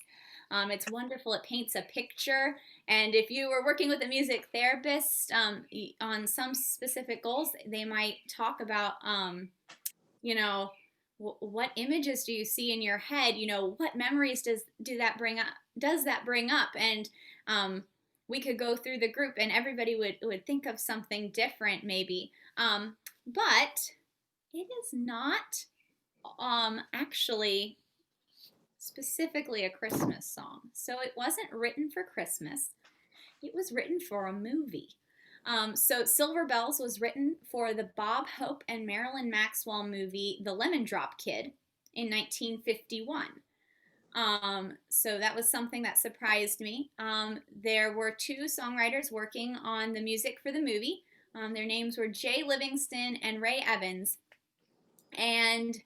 It's wonderful. It paints a picture. And if you were working with a music therapist on some specific goals, they might talk about, what images do you see in your head? What memories does that bring up? And we could go through the group and everybody would think of something different maybe. But it is not actually specifically a Christmas song. So it wasn't written for Christmas. It was written for a movie. So Silver Bells was written for the Bob Hope and Marilyn Maxwell movie, The Lemon Drop Kid, in 1951. So that was something that surprised me. There were two songwriters working on the music for the movie. Their names were Jay Livingston and Ray Evans. And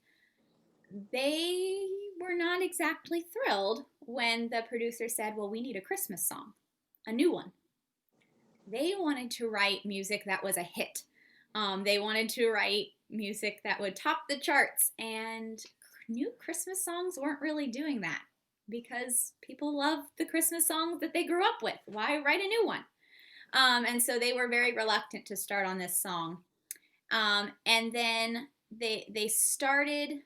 they were not exactly thrilled when the producer said, well, we need a Christmas song, a new one. They wanted to write music that was a hit. They wanted to write music that would top the charts, and new Christmas songs weren't really doing that because people love the Christmas songs that they grew up with. Why write a new one? And so they were very reluctant to start on this song. And then they started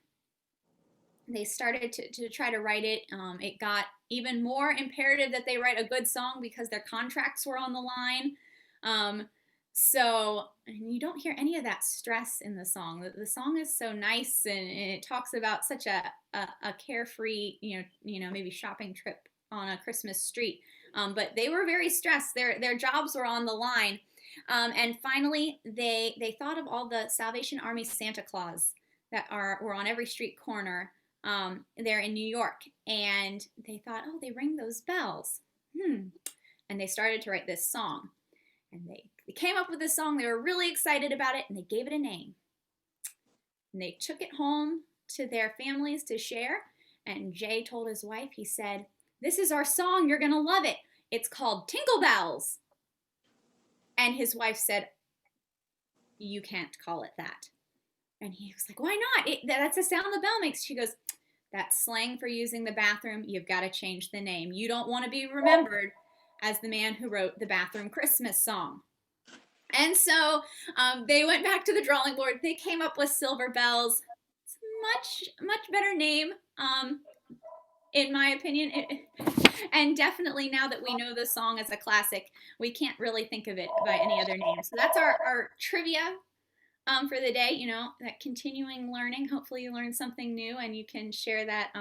to try to write it. It got even more imperative that they write a good song because their contracts were on the line. So you don't hear any of that stress in the song. The song is so nice, and it talks about such a carefree, maybe shopping trip on a Christmas street. But they were very stressed. Their jobs were on the line. And finally, they thought of all the Salvation Army Santa Claus that were on every street corner there in New York. And they thought, oh, they ring those bells. And they started to write this song. And they came up with this song. They were really excited about it, and they gave it a name. And they took it home to their families to share. And Jay told his wife, he said, this is our song. You're going to love it. It's called Tingle Bells. And his wife said, you can't call it that. And he was like, why not? That's the sound the bell makes. She goes, that's slang for using the bathroom. You've got to change the name. You don't want to be remembered as the man who wrote the bathroom Christmas song. And so they went back to the drawing board. They came up with Silver Bells. It's a much better name, in my opinion. And definitely now that we know the song as a classic, we can't really think of it by any other name. So that's our trivia for the day, that continuing learning. Hopefully you learned something new and you can share that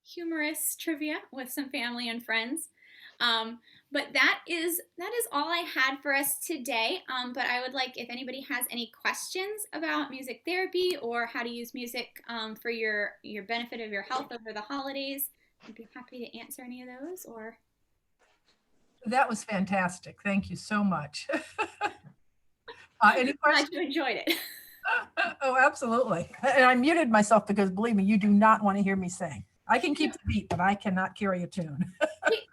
humorous trivia with some family and friends. But that is all I had for us today. But I would like, if anybody has any questions about music therapy or how to use music for your benefit of your health over the holidays, I'd be happy to answer any of those. Or That was fantastic. Thank you so much. Any questions? I enjoyed it. Oh, absolutely. And I muted myself because, believe me, you do not want to hear me sing. I can keep the beat, but I cannot carry a tune.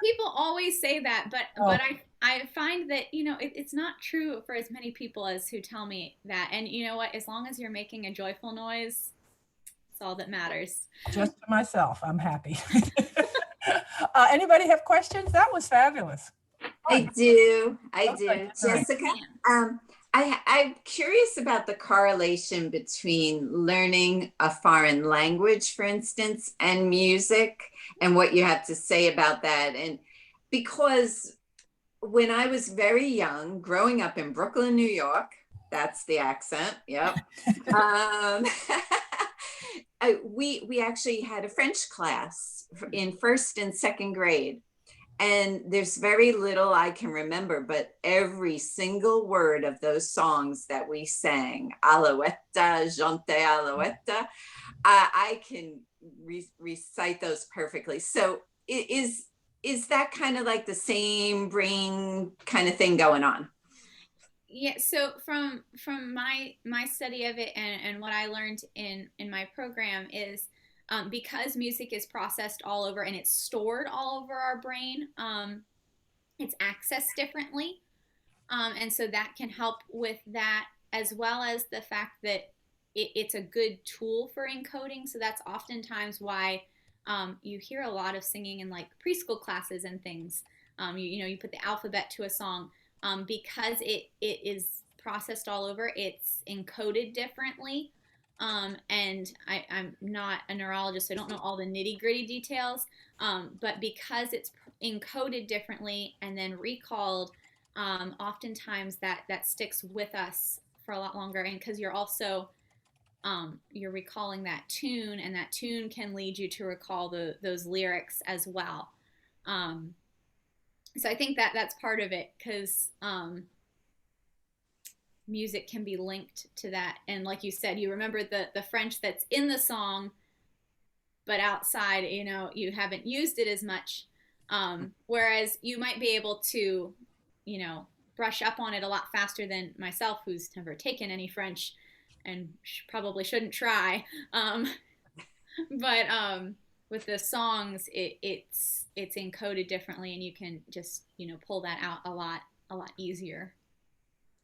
People always say that, but Oh. I find that, you know, it's not true for as many people as who tell me that. And you know what? As long as you're making a joyful noise, it's all that matters. Just to myself, I'm happy. Anybody have questions? That was fabulous. I do. Okay. Jessica, I'm curious about the correlation between learning a foreign language, for instance, and music, and what you have to say about that. And because when I was very young, growing up in Brooklyn, New York, that's the accent, yep. We actually had a French class in first and second grade. And there's very little I can remember, but every single word of those songs that we sang, Alouette, Jante Alouette, I can recite those perfectly. So is that kind of like the same brain kind of thing going on? Yeah, so from my study of it and what I learned in my program is because music is processed all over and it's stored all over our brain, it's accessed differently. And so that can help with that, as well as the fact that it's a good tool for encoding. So that's oftentimes why you hear a lot of singing in like preschool classes and things. You put the alphabet to a song because it is processed all over, it's encoded differently. And I'm not a neurologist, so I don't know all the nitty gritty details, but because it's encoded differently and then recalled, oftentimes that sticks with us for a lot longer. And because you're also, you're recalling that tune, and that tune can lead you to recall those lyrics as well. So I think that's part of it, because music can be linked to that. And like you said, you remember the French that's in the song, but outside, you haven't used it as much. Whereas you might be able to, brush up on it a lot faster than myself, who's never taken any French and probably shouldn't try. But with the songs, it's encoded differently, and you can just, pull that out a lot easier.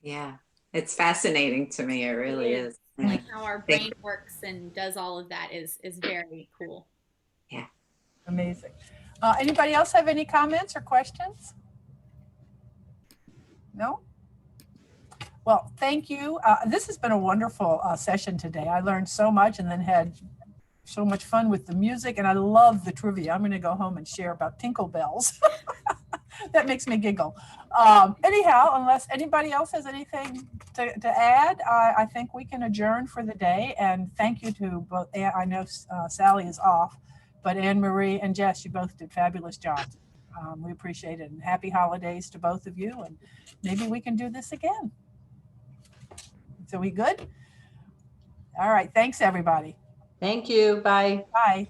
Yeah. It's fascinating to me. It really is. Like how our brain works and does all of that is very cool. Yeah. Amazing. Anybody else have any comments or questions? No? Well, thank you. This has been a wonderful session today. I learned so much and then had so much fun with the music, and I love the trivia. I'm going to go home and share about Tinkle Bells. That makes me giggle. Anyhow, unless anybody else has anything to add, I think we can adjourn for the day. And thank you to both. I know Sally is off, but Anne Marie and Jess, you both did fabulous jobs. We appreciate it. And happy holidays to both of you. And maybe we can do this again. So we good? All right. Thanks, everybody. Thank you. Bye. Bye.